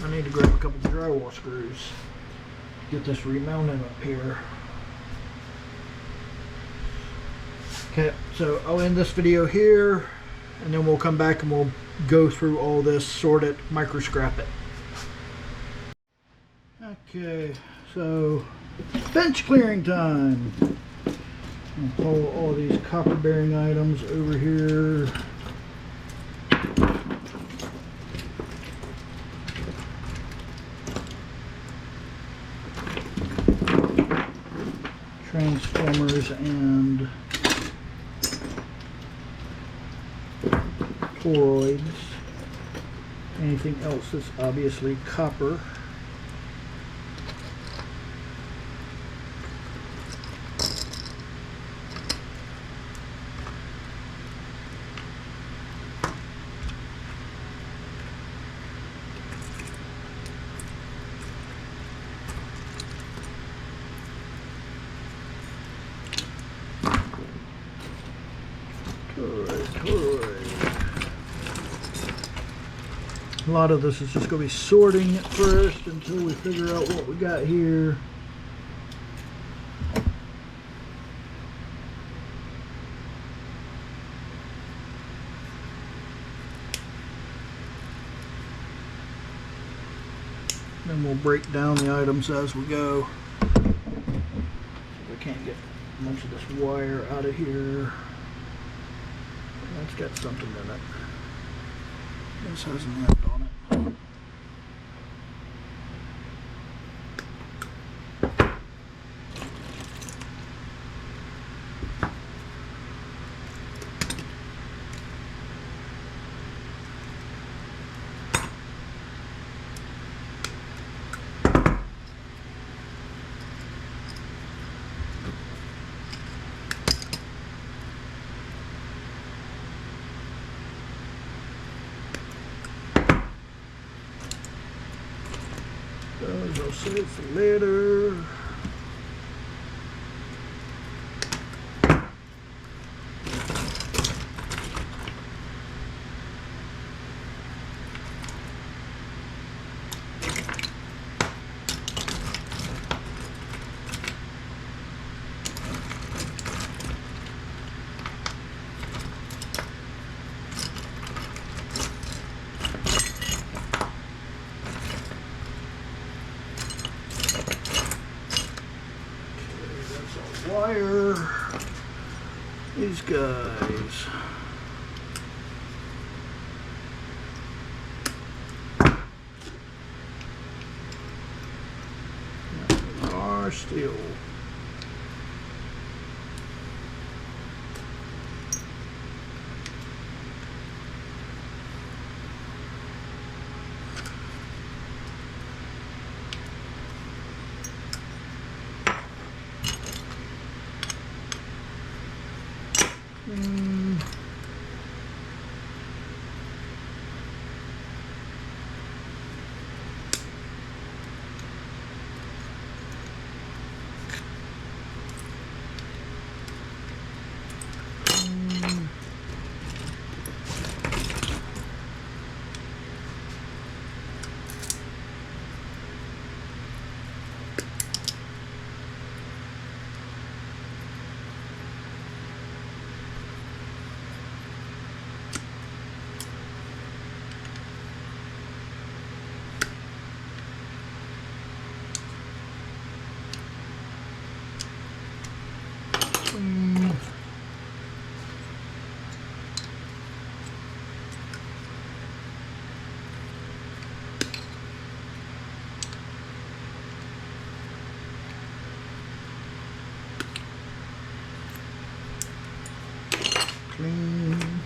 I need to grab a couple of drywall screws. Get this remounted up here. Okay, so I'll end this video here, and then we'll come back and we'll go through all this, sort it, micro scrap it. Okay, so bench clearing time. I'll pull all these copper bearing items over here. Transformers and toroids. Anything else that's obviously copper. A lot of this is just going to be sorting at first until we figure out what we got here. Then we'll break down the items as we go. I can't get much of this wire out of here. That's got something in it. This has an end on it. I'll save it for later. Wire these guys. They are steel. Clean.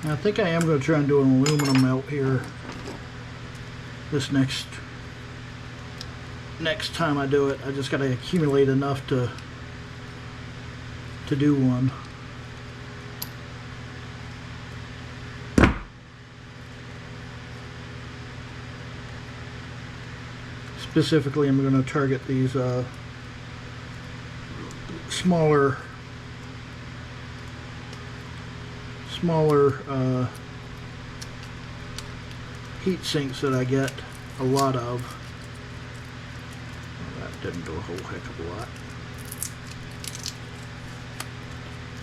I think I am going to try and do an aluminum melt here this next time I do it. I just got to accumulate enough to do one. Specifically, I'm going to target these smaller smaller heat sinks that I get a lot of. Well, that didn't do a whole heck of a lot.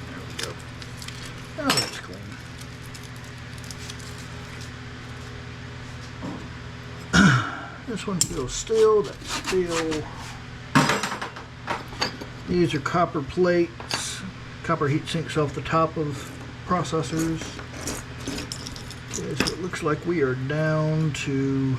There we go. Now that's clean. This one's still steel, that's steel. These are copper plates, copper heat sinks off the top of processors. Okay, so it looks like we are down to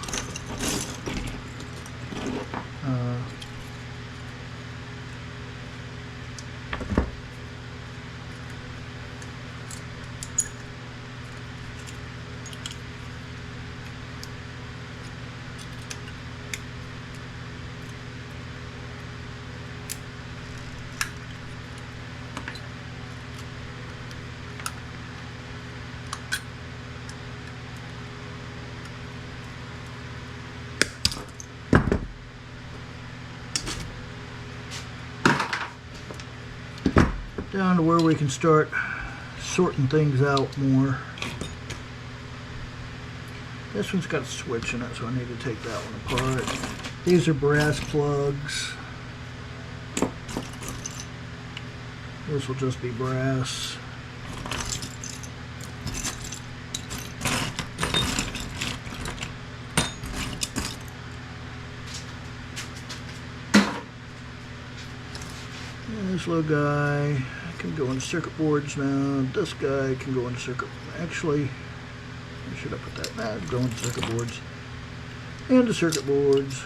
down to where we can start sorting things out more. This one's got a switch in it, so I need to take that one apart. These are brass plugs. This will just be brass. And this little guy can go into circuit boards now. This guy can go into circuit. Actually, where should I put that? Nah, go into circuit boards. Into circuit boards.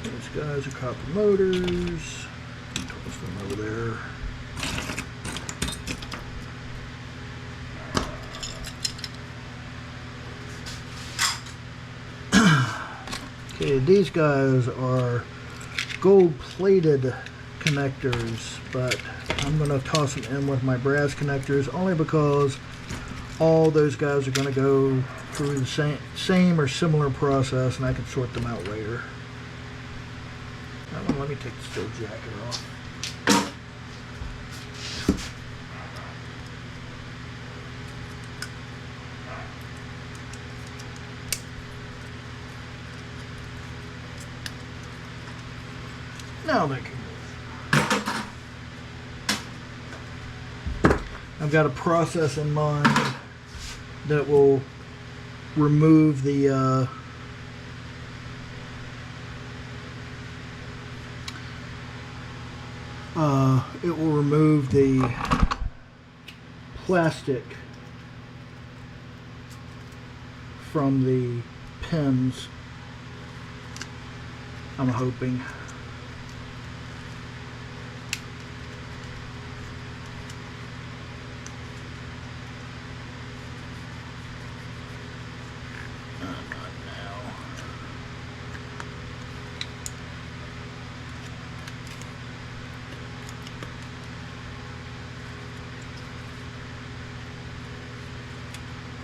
These guys are copper motors. Toss them over there. Okay, these guys are gold-plated connectors, but I'm going to toss them in with my brass connectors only because all those guys are going to go through the same or similar process, and I can sort them out later. Now, let me take the steel jacket off. Now they can move. I've got a process in mind that will remove the it will remove the plastic from the pins, I'm hoping.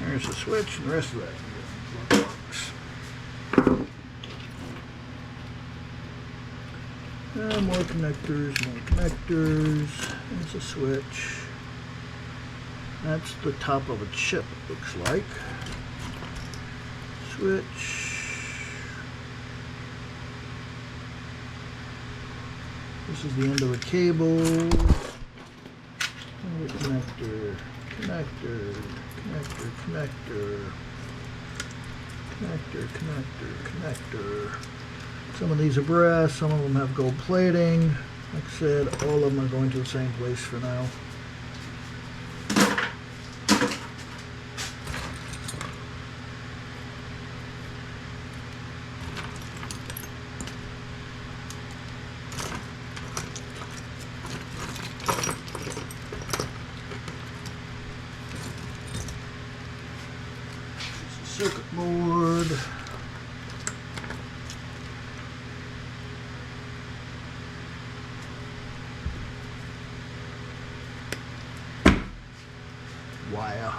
There's the switch and the rest of that. More connectors, more connectors. There's a switch. That's the top of a chip, it looks like. Switch. This is the end of a cable. And a connector, connector, connector, connector, connector, connector. Some of these are brass, some of them have gold plating. Like I said, all of them are going to the same place for now. Circuit board. Wire.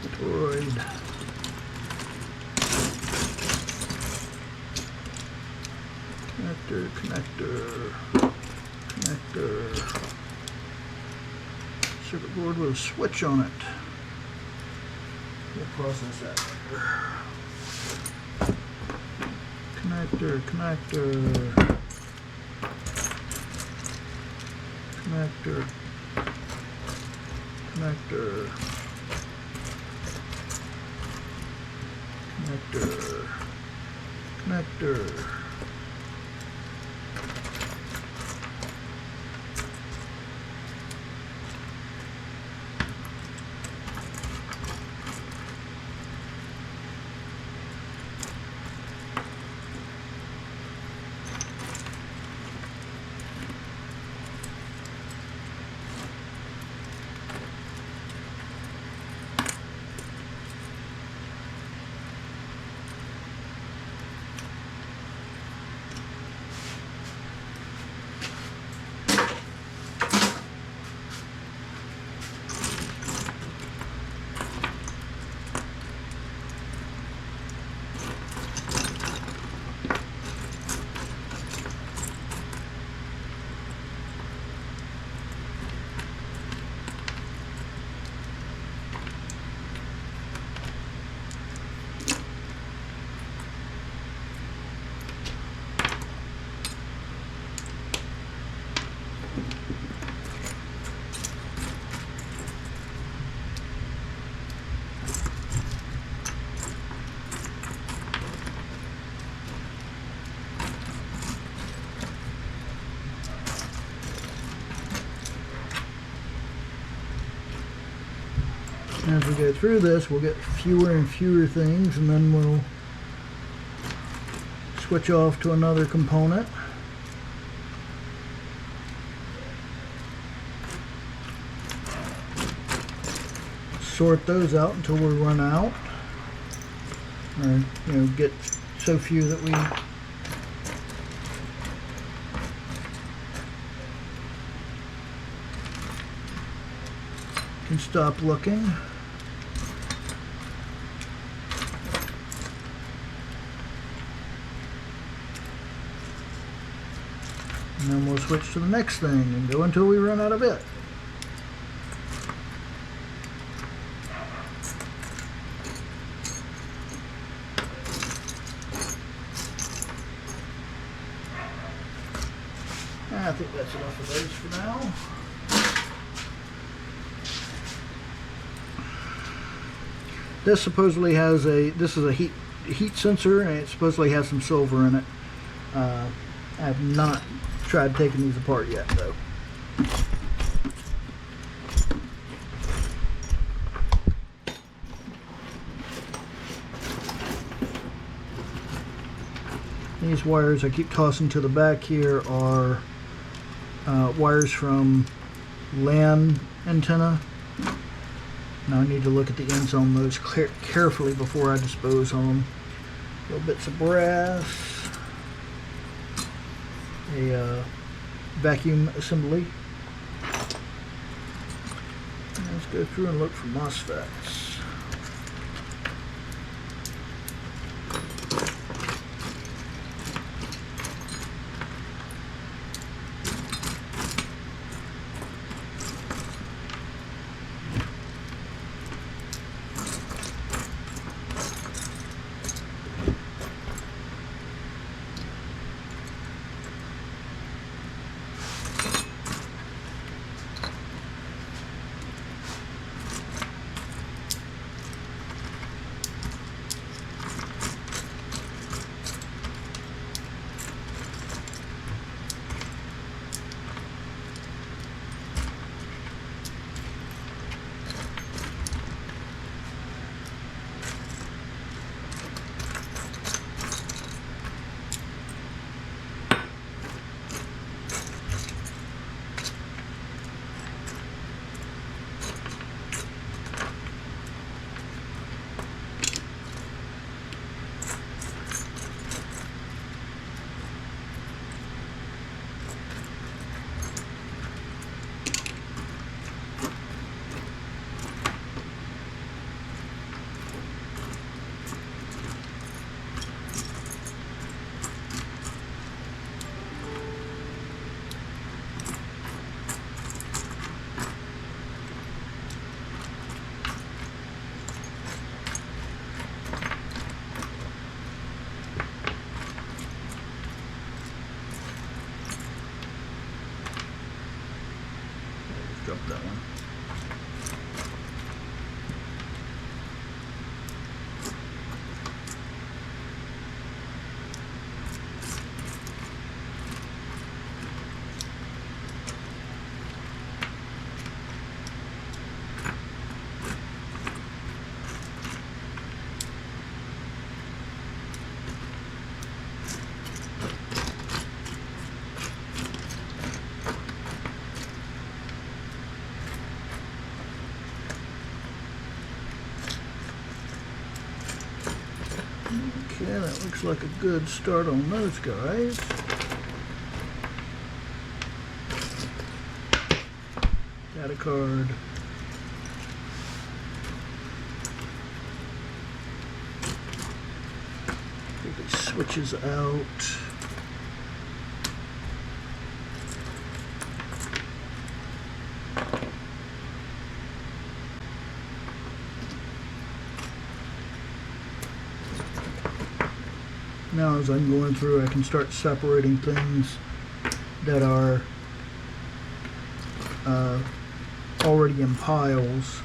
Toroid. connector. Circuit board with a switch on it. We'll process that later. Connector. Connector. Connector. As we go through this, we'll get fewer and fewer things, and then we'll switch off to another component. Sort those out until we run out, or get so few that we can stop looking. And then we'll switch to the next thing and go until we run out of it. I think that's enough of those for now. This supposedly has this is a heat sensor, and it supposedly has some silver in it. I have not tried taking these apart yet, though. These wires I keep tossing to the back here are wires from LAN antenna. Now I need to look at the ends on those carefully before I dispose of them. Little bits of brass, a vacuum assembly. Let's go through and look for MOSFETs. one. Okay, that looks like a good start on those guys. Got a card. Get these switches out. Now as I'm going through, I can start separating things that are already in piles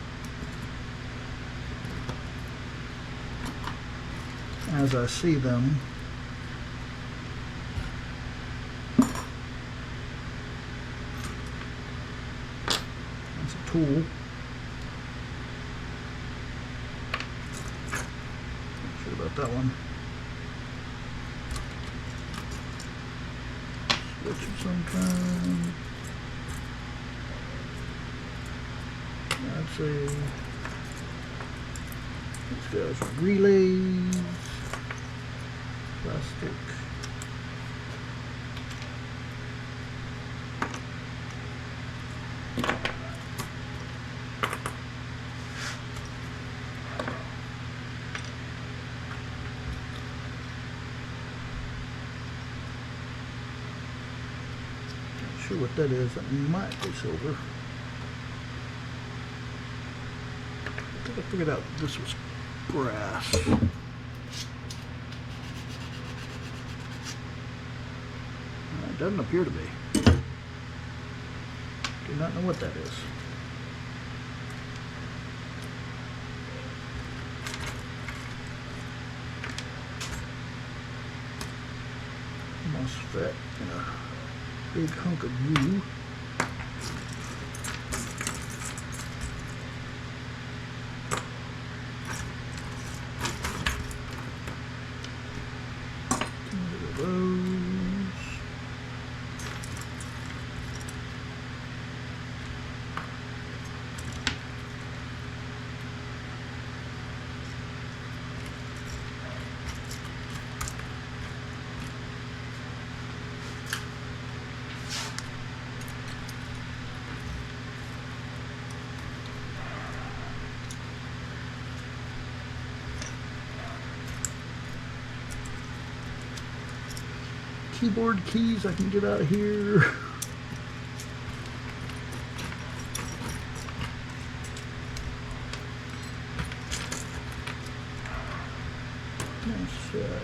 as I see them. That's a tool. Not sure about that one. Switch of some kind. I'd say these guys are relays, plastic. Not sure what that is. That might be silver. I figured out this was brass. It doesn't appear to be. Do not know what that is. MOSFET and a big hunk of glue. Keyboard keys I can get out of here. Nice set.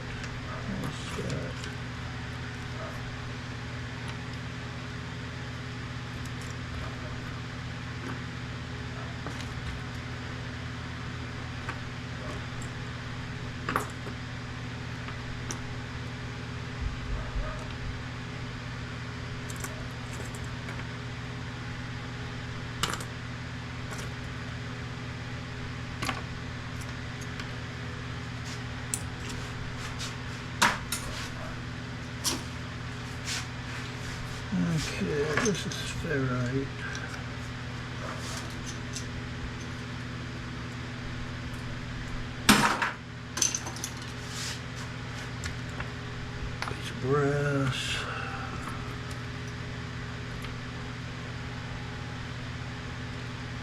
Nice set. Okay, this is ferrite. Piece of brass.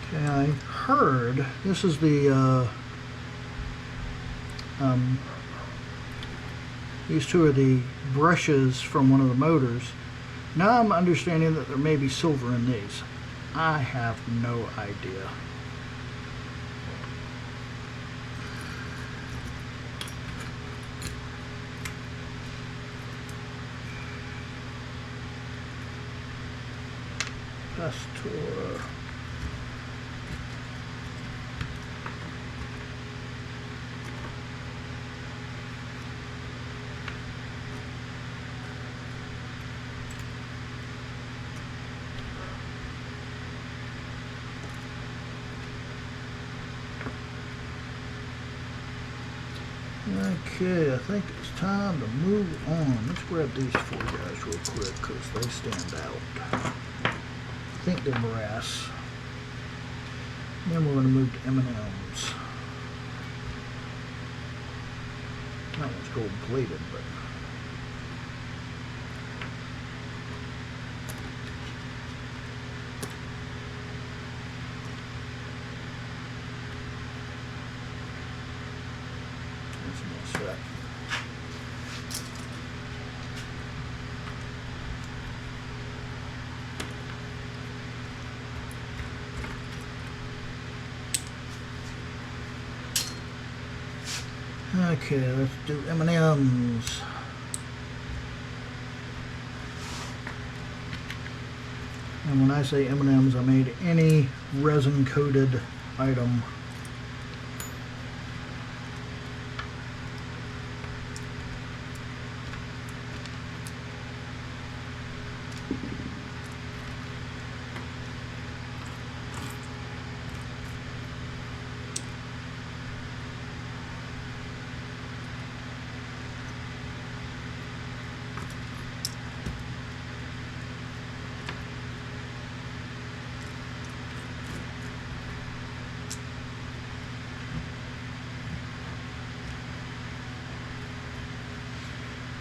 Okay, I heard this is the these two are the brushes from one of the motors. Now I'm understanding that there may be silver in these. I have no idea. Pastor. Okay, I think it's time to move on. Let's grab these four guys real quick because they stand out. I think they're brass. And then we're going to move to M&Ms. That one's gold plated, but that's a nice set. Okay, let's do M&Ms. And when I say M&Ms, I made any resin-coated item.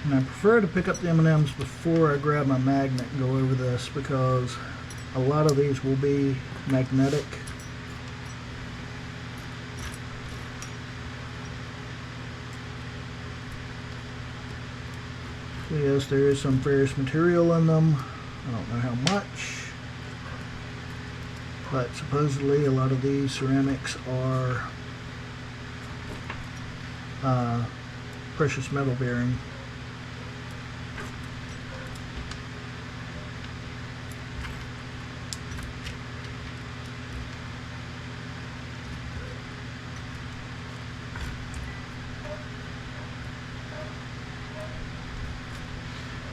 And I prefer to pick up the M&Ms before I grab my magnet and go over this because a lot of these will be magnetic. So yes, there is some ferrous material in them. I don't know how much. But supposedly a lot of these ceramics are precious metal bearing.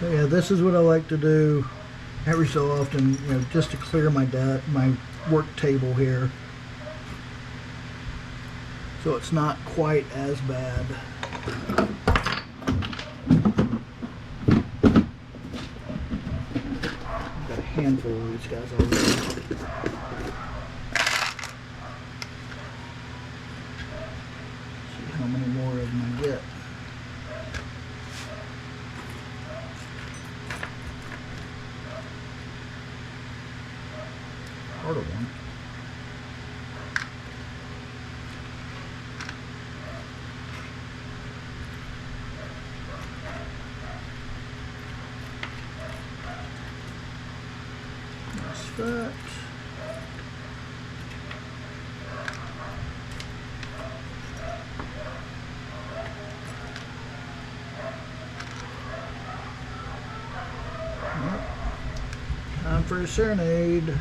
But yeah, this is what I like to do every so often, you know, just to clear my work table here, so it's not quite as bad. I've got a handful of these guys already. See how many more of them I get. Harder one. That's that. Yep. Time for a serenade.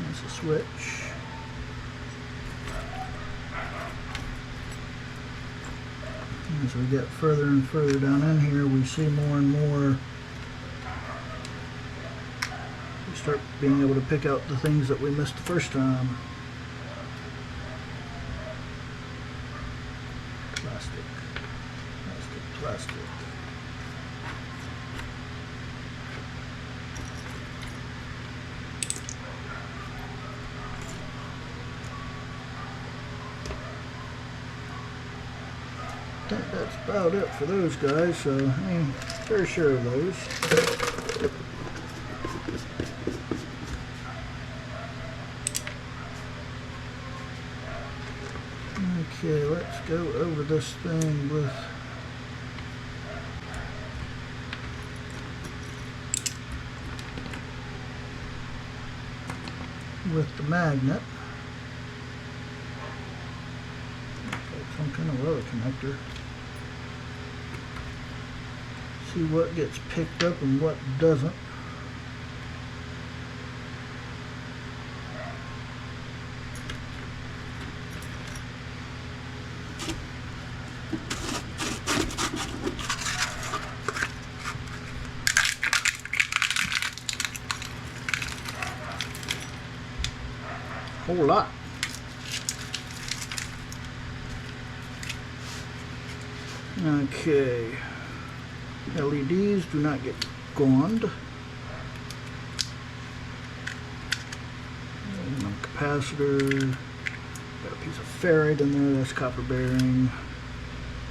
That's a switch. As we get further and further down in here, we see more and more. We start being able to pick out the things that we missed the first time. Plastic, plastic, plastic. I think that's about it for those guys, so I'm very sure of those. Okay, let's go over this thing with the magnet. Some kind of rubber connector. See what gets picked up and what doesn't. whole lot. Okay, LEDs do not get gone. Capacitor, got a piece of ferrite in there, that's copper bearing.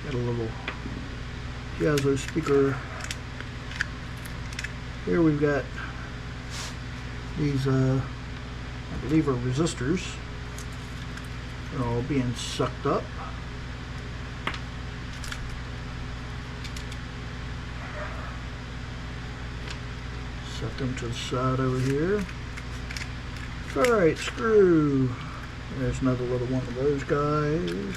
Got a little piezo speaker. Here we've got these, I believe are resistors. They're all being sucked up. Set them to the side over here. Ferrite screw. There's another little one of those guys.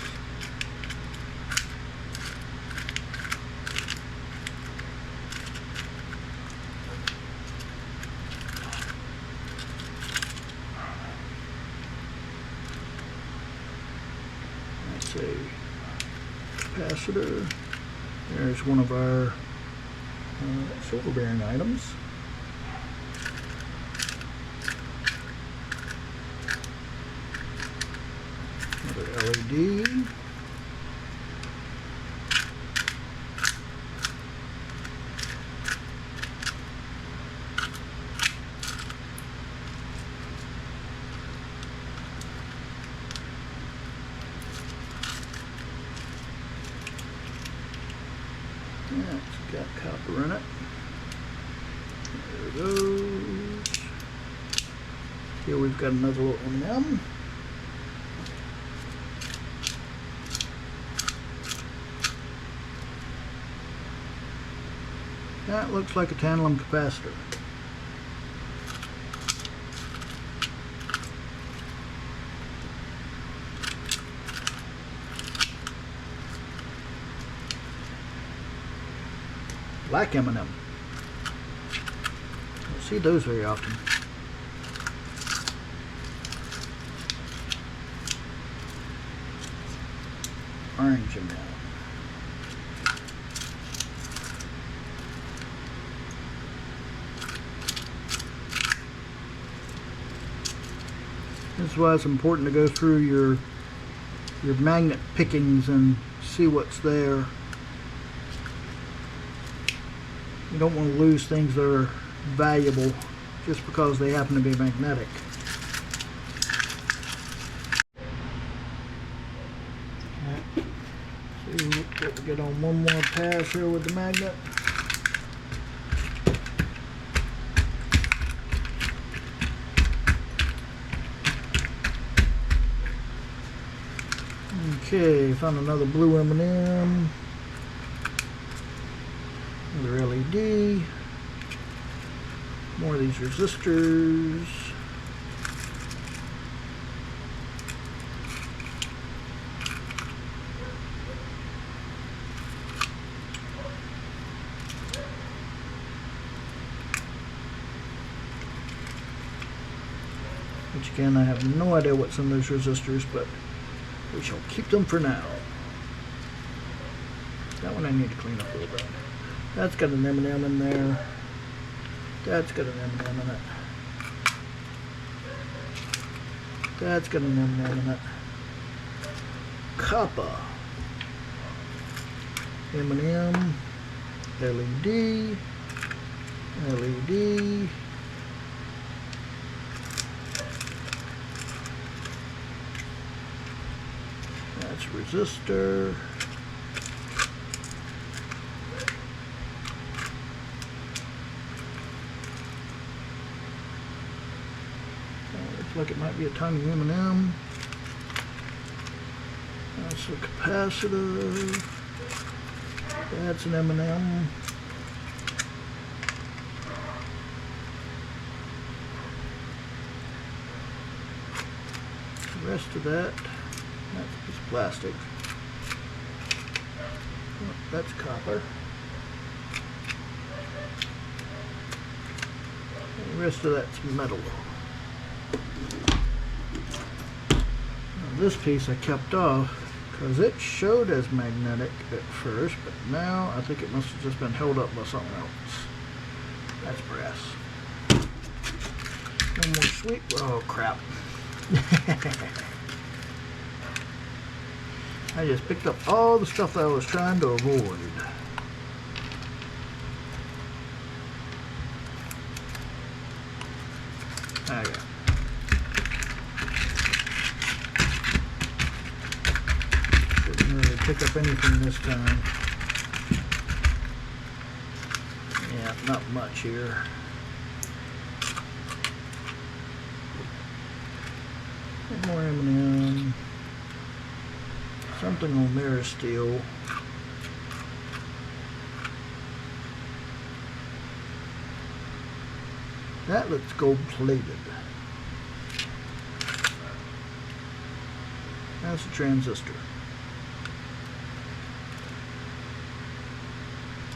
That's a capacitor. There's one of our silver bearing items. LED. Yeah, it's got copper in it. There it goes. Here we've got another little M&M. That looks like a tantalum capacitor. Black M&M. Don't see those very often. Orange M&M. This is why it's important to go through your magnet pickings and see what's there. You don't want to lose things that are valuable just because they happen to be magnetic. See what we get on one more pass here with the magnet. Okay, found another blue M&M. Another LED. More of these resistors. Which again, I have no idea what's in those resistors, but we shall keep them for now. That one I need to clean up a little bit. That's got an M&M in there. That's got an M&M in it. That's got an M&M in it. Copper. M&M. LED. LED. That's resistor. Looks like it might be a tiny M&M. That's a capacitor. That's an M&M. The rest of that, that's a piece of plastic. Oh, that's copper. And the rest of that's metal. Now this piece I kept off because it showed as magnetic at first, but now I think it must have just been held up by something else. That's brass. One more sweep. Oh crap. I just picked up all the stuff that I was trying to avoid. Okay. Didn't really pick up anything this time. Yeah, not much here. More M&M. Something on there is steel. That looks gold plated. That's a transistor.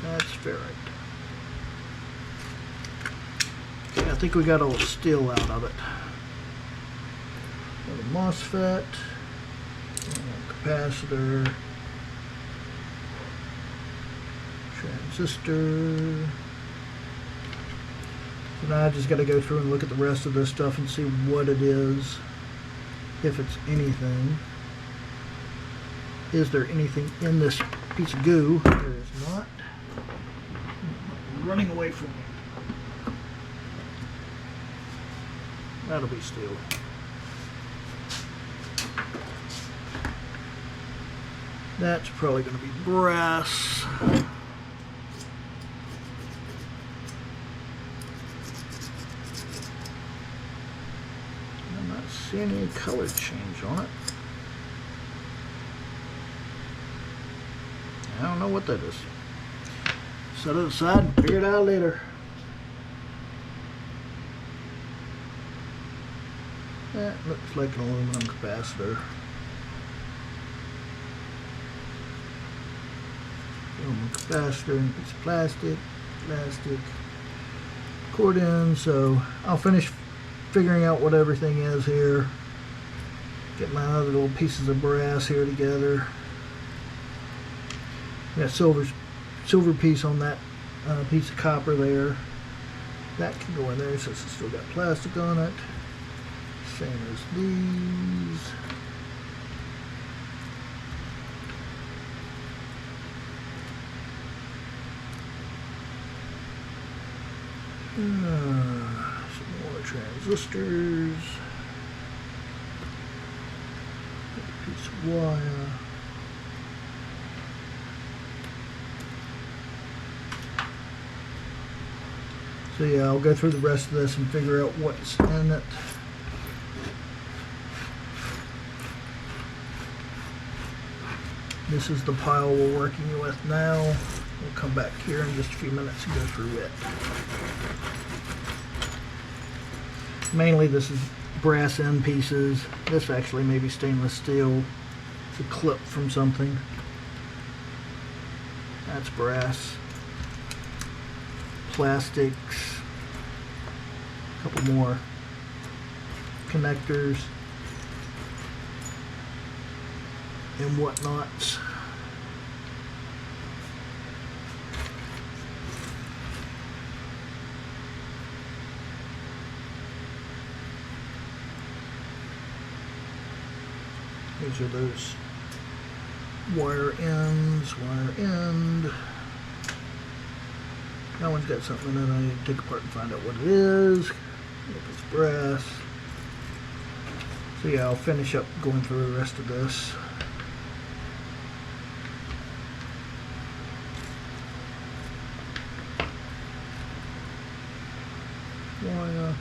That's ferrite. Okay, I think we got all the steel out of it. Got a MOSFET, a capacitor, transistor. So now I just got to go through and look at the rest of this stuff and see what it is, if it's anything. Is there anything in this piece of goo? There is not. Running away from me. That'll be steel. That's probably going to be brass. I'm not seeing any color change on it. I don't know what that is. Set it aside and figure it out later. That looks like an aluminum capacitor. Aluminum capacitor and a piece of plastic, cord in. So I'll finish figuring out what everything is here. Get my other little pieces of brass here together. Got silver piece on that piece of copper there. That can go in there since it's still got plastic on it. Same as these. Some more transistors. A piece of wire. So yeah, I'll go through the rest of this and figure out what's in it. This is the pile we're working with now. We'll come back here in just a few minutes and go through it. Mainly this is brass end pieces. This actually may be stainless steel. It's a clip from something. That's brass. Plastics. A couple more connectors and whatnots. These are those wire ends, wire end. That one's got something in it I need to take apart and find out what it is. If it's brass. So yeah, I'll finish up going through the rest of this. Wire.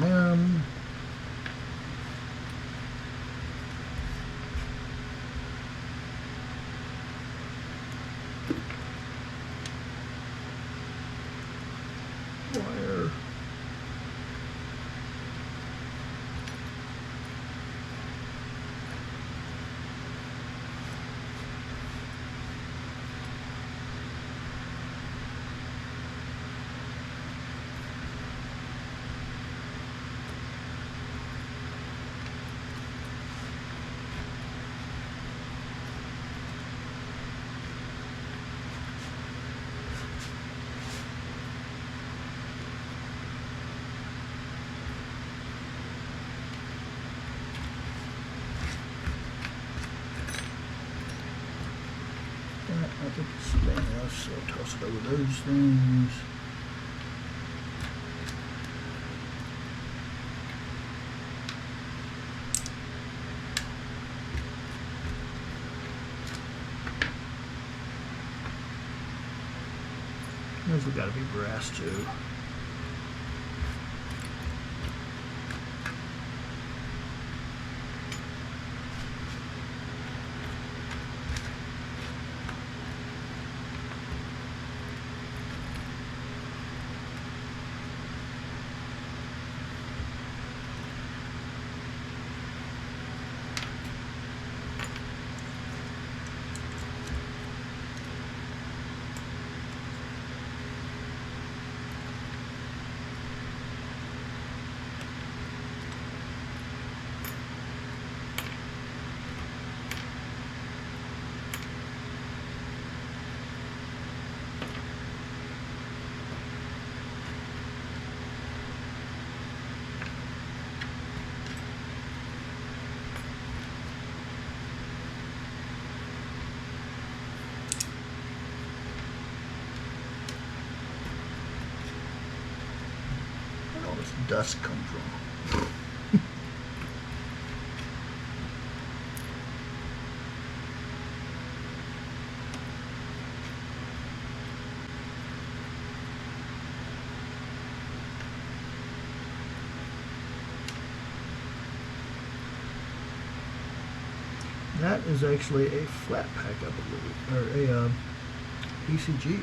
M&M. Wire. I think it's stainless, so I'll toss it over those things. Those have got to be brass too. Where all this dust come from? That is actually a flat pack, I believe, or a PCG.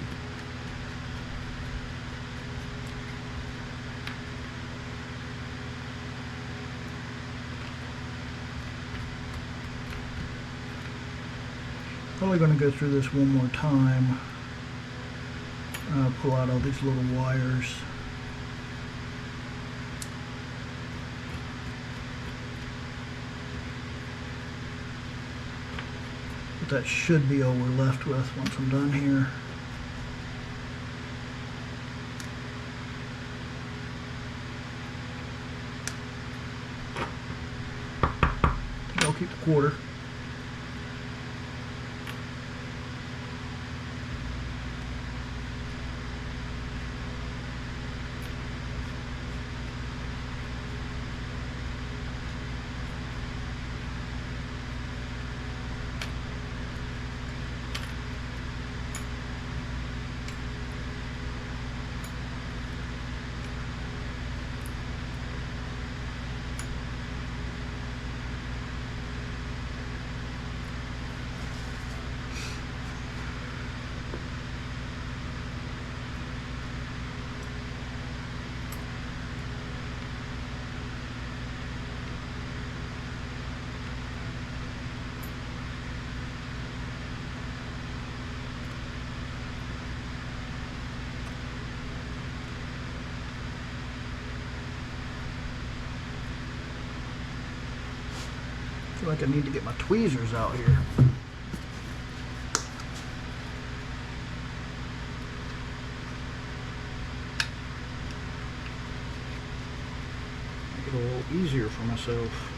Probably going to go through this one more time. Pull out all these little wires. But that should be all we're left with once I'm done here. I think I'll keep the quarter. I feel like I need to get my tweezers out here. Make it a little easier for myself.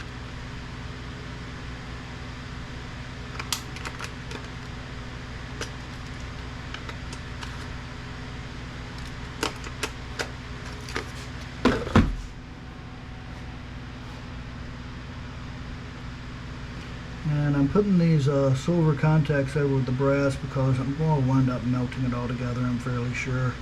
And I'm putting these silver contacts over with the brass because I'm going to wind up melting it all together, I'm fairly sure.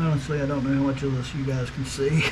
Honestly, I don't know how much of this you guys can see.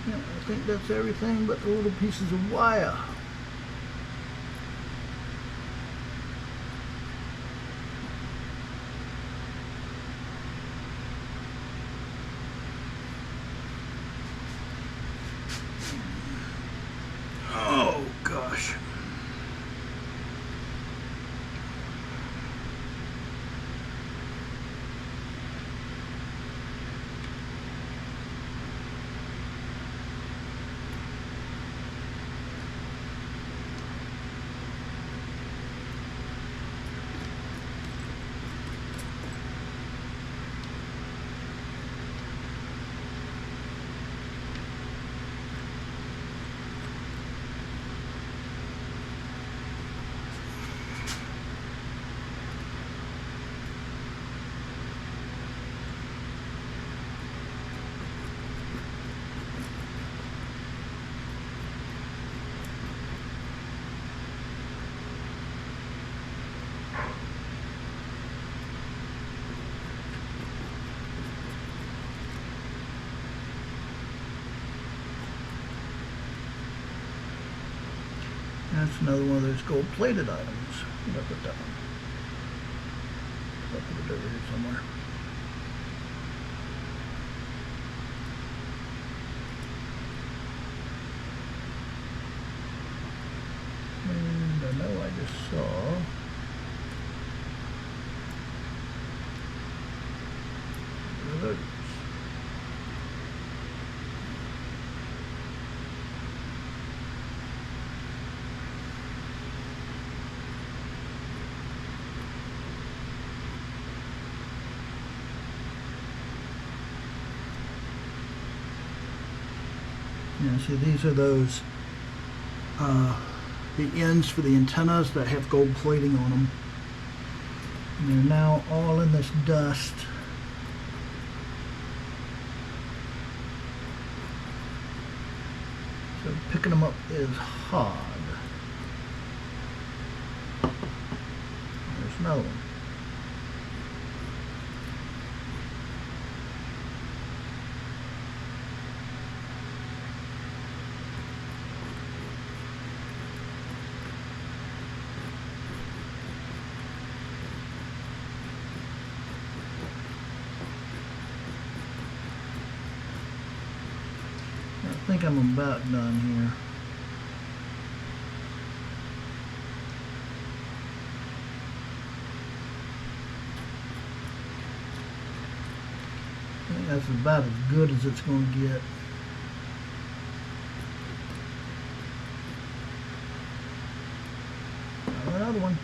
Yeah, I think that's everything but the little pieces of wire. Oh gosh. That's another one of those gold-plated items. Where did I put that one? I'll put it over here somewhere. And I know I just saw those. Yeah, see, these are those, the ends for the antennas that have gold plating on them. And they're now all in this dust. So picking them up is hard. There's another one. I think I'm about done here. I think that's about as good as it's going to get. Another one.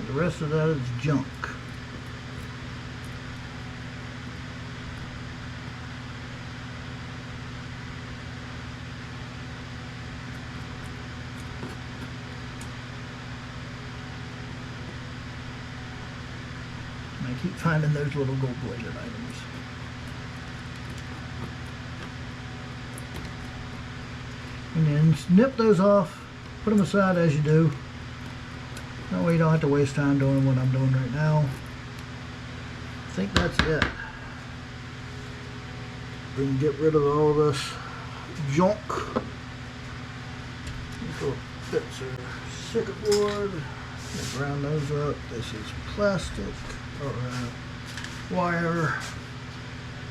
The rest of that is junk. And I keep finding those little gold-plated items. And then snip those off, put them aside as you do. That way you don't have to waste time doing what I'm doing right now. I think that's it. We can get rid of all this junk. This little That's a circuit board. Round those up. This is plastic or wire.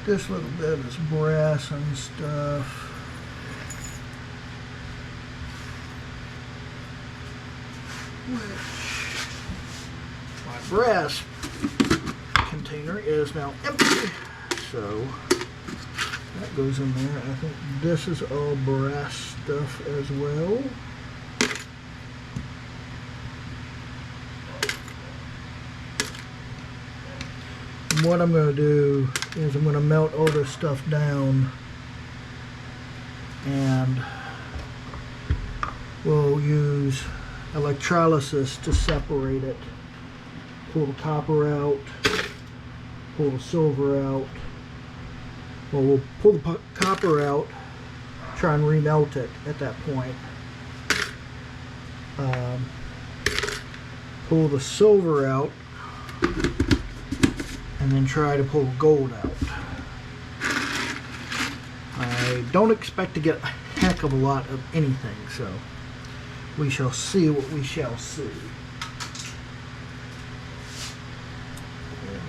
This little bit is brass and stuff. Which my brass container is now empty, so that goes in there. I think this is all brass stuff as well. And what I'm going to do is I'm going to melt all this stuff down, and we'll use electrolysis to separate it. Pull the copper out, pull the silver out. Well, we'll pull the copper out, try and remelt it at that point. Pull the silver out, and then try to pull gold out. I don't expect to get a heck of a lot of anything, so we shall see what we shall see.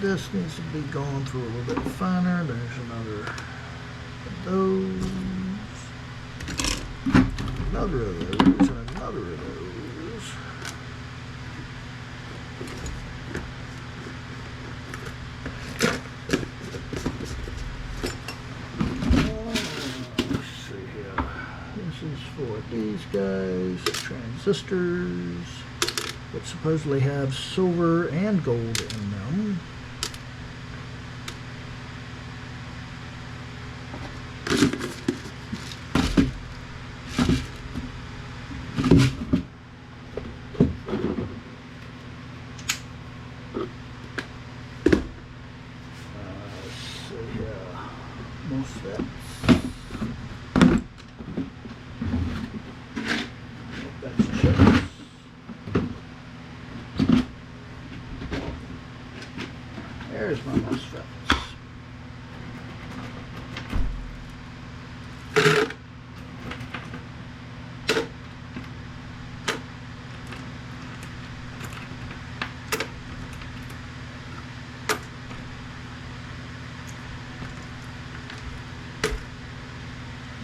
This needs to be gone through a little bit finer. There's another of those, another of those, and another of those. Let's see here. This is for these guys, transistors, which supposedly have silver and gold in them. There's my MOSFETs.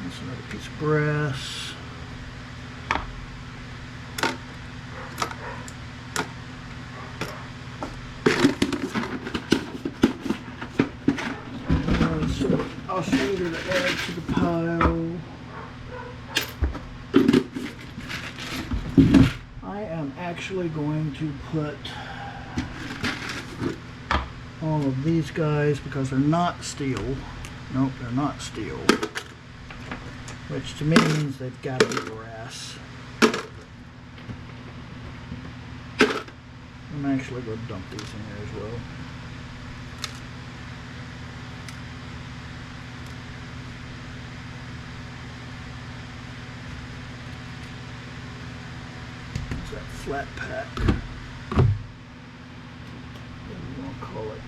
That's another piece of brass. I'll show you to add to the pile. I am actually going to put all of these guys, because they're not steel. Nope, they're not steel. Which to me means they've got to be brass. I'm actually going to dump these in here as well. That flat pack, whatever you want to call it.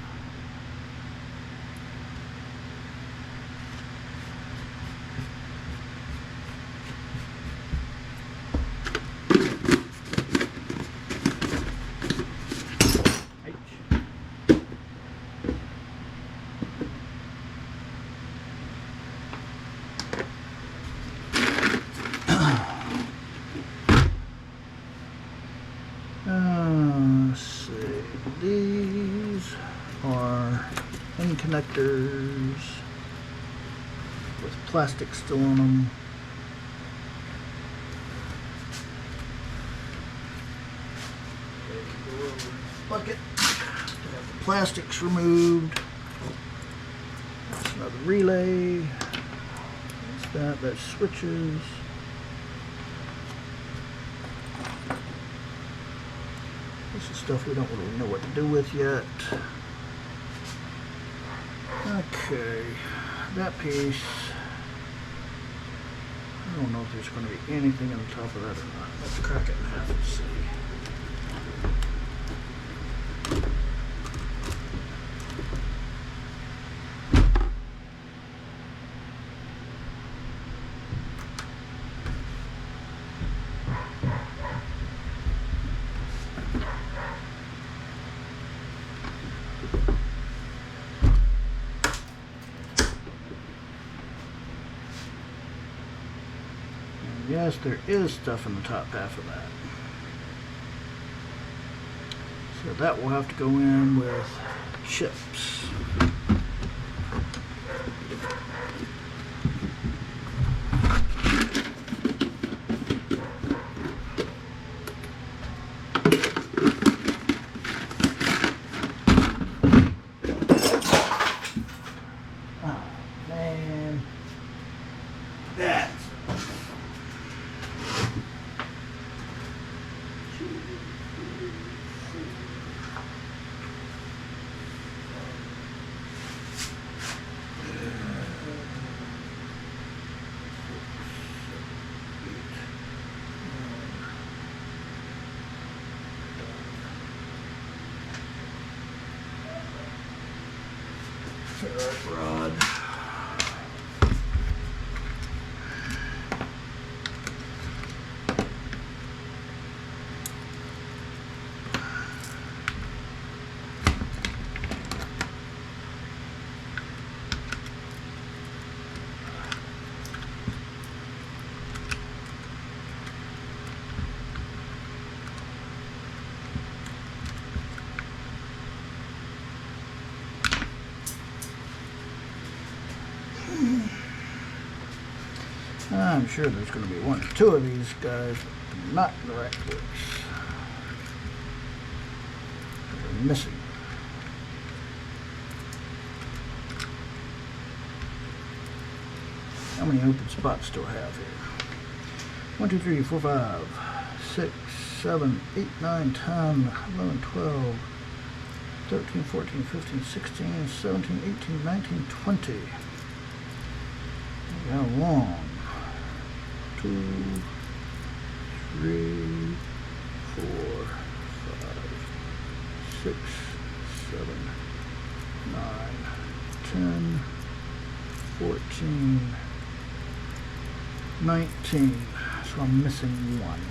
Let's see, these are end connectors with plastic still on them. Go over the bucket to have the plastics removed. That's another relay. That's switches. This is stuff we don't really know what to do with yet. Okay, that piece. I don't know if there's going to be anything on the top of that or not. Let's crack it in half and see. Yes, there is stuff in the top half of that. So that will have to go in with chips. Rod. I'm sure there's going to be one or two of these guys not in the right place. They're missing. How many open spots do I have here? 1, 2, 3, 4, 5, 6, 7, 8, 9, 10, 11, 12, 13, 14, 15, 16, 17, 18, 19, 20. We got long. 2, 3, 4, 5, 6, 7, 9, 10, 14, 19. So I'm missing one.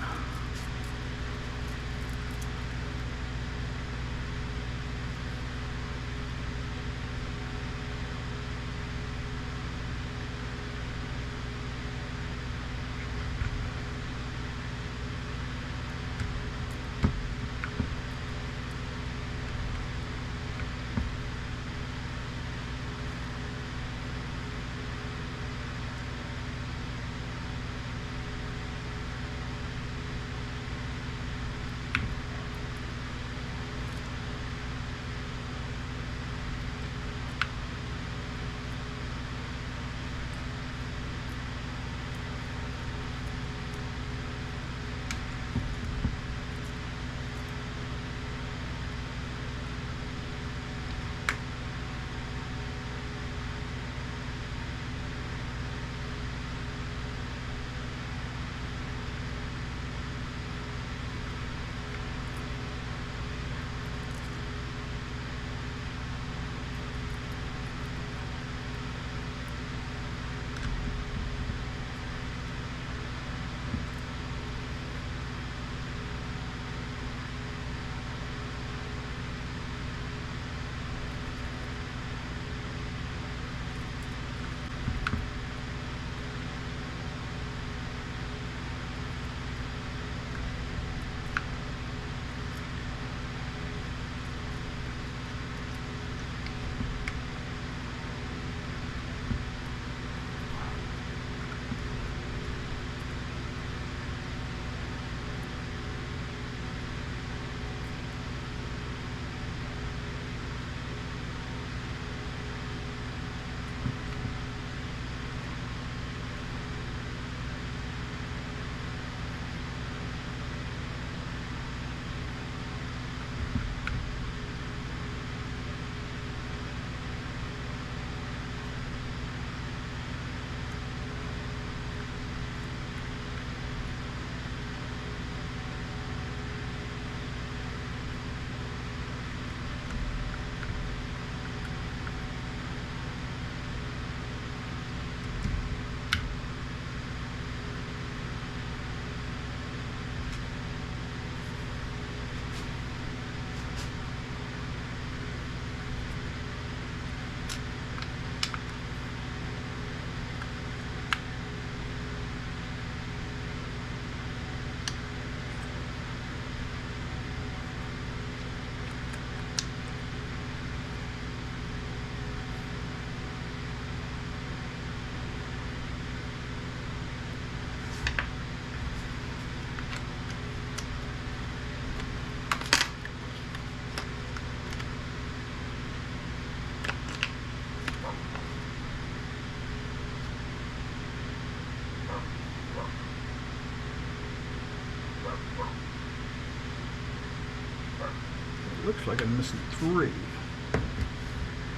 Looks like I'm missing 3.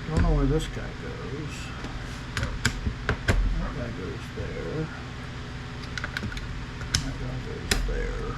Don't know where this guy goes. That guy goes there. That guy goes there.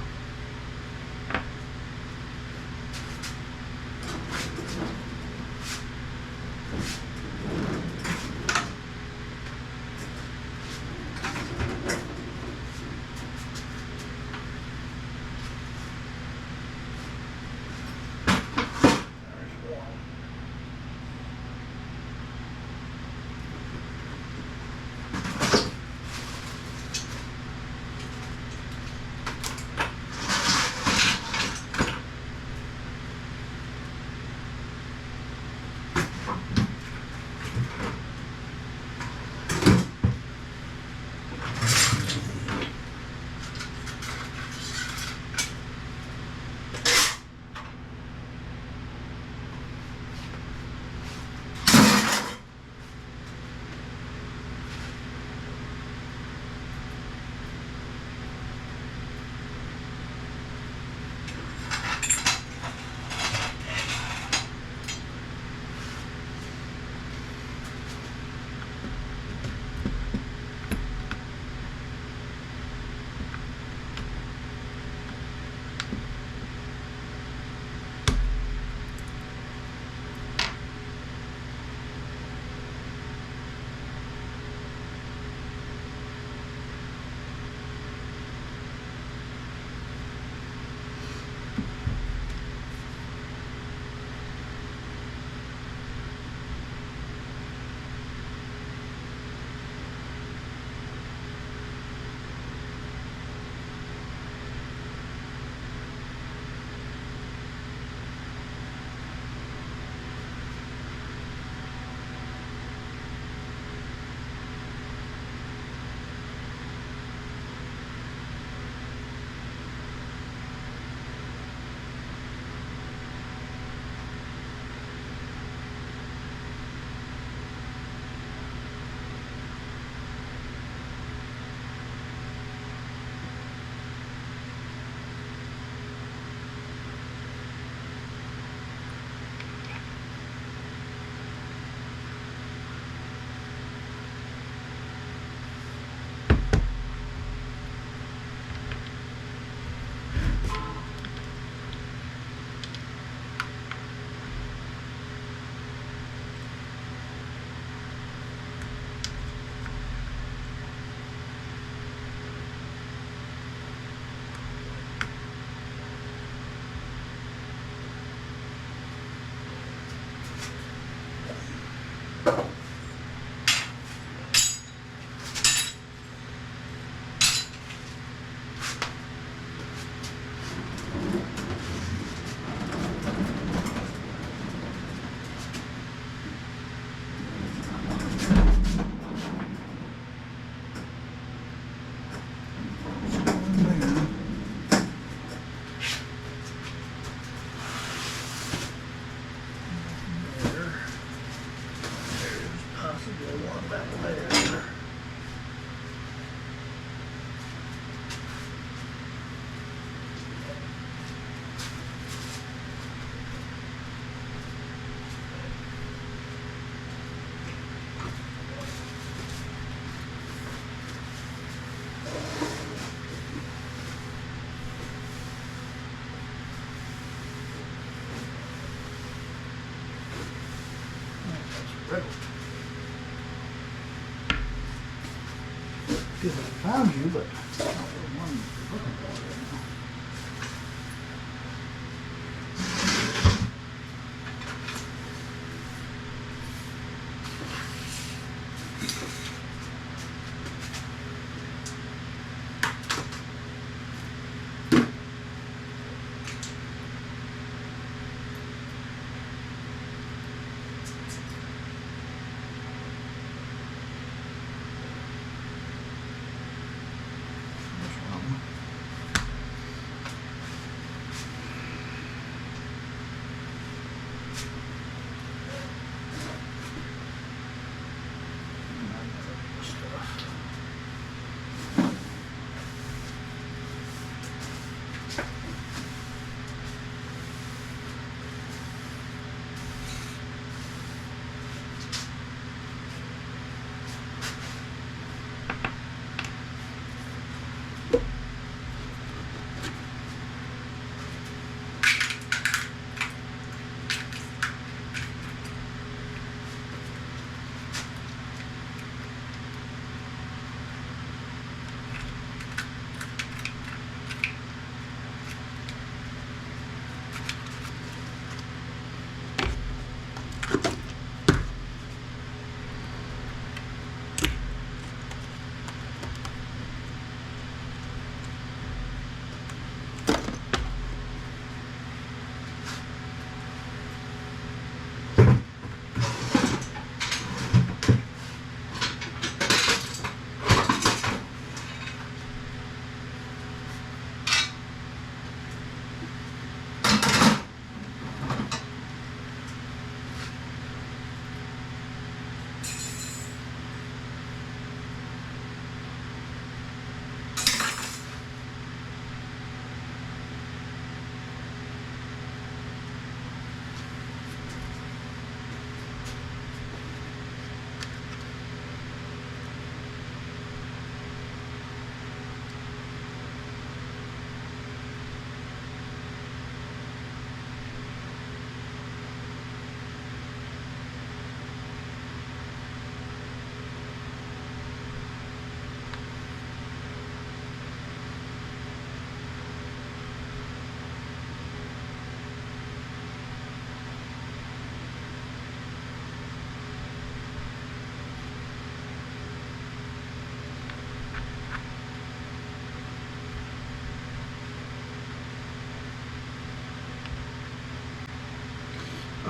Because I found you, but I don't really want you looking for it right now.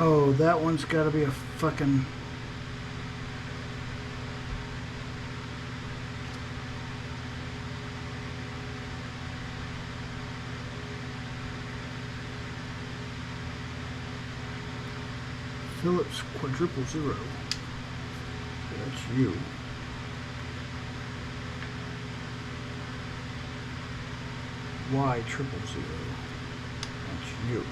Oh, that one's got to be a fucking... Phillips quadruple zero. That's you. Y triple zero. That's you.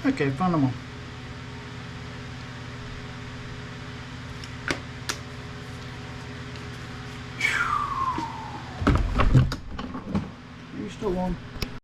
Okay, found them all. Are you still on?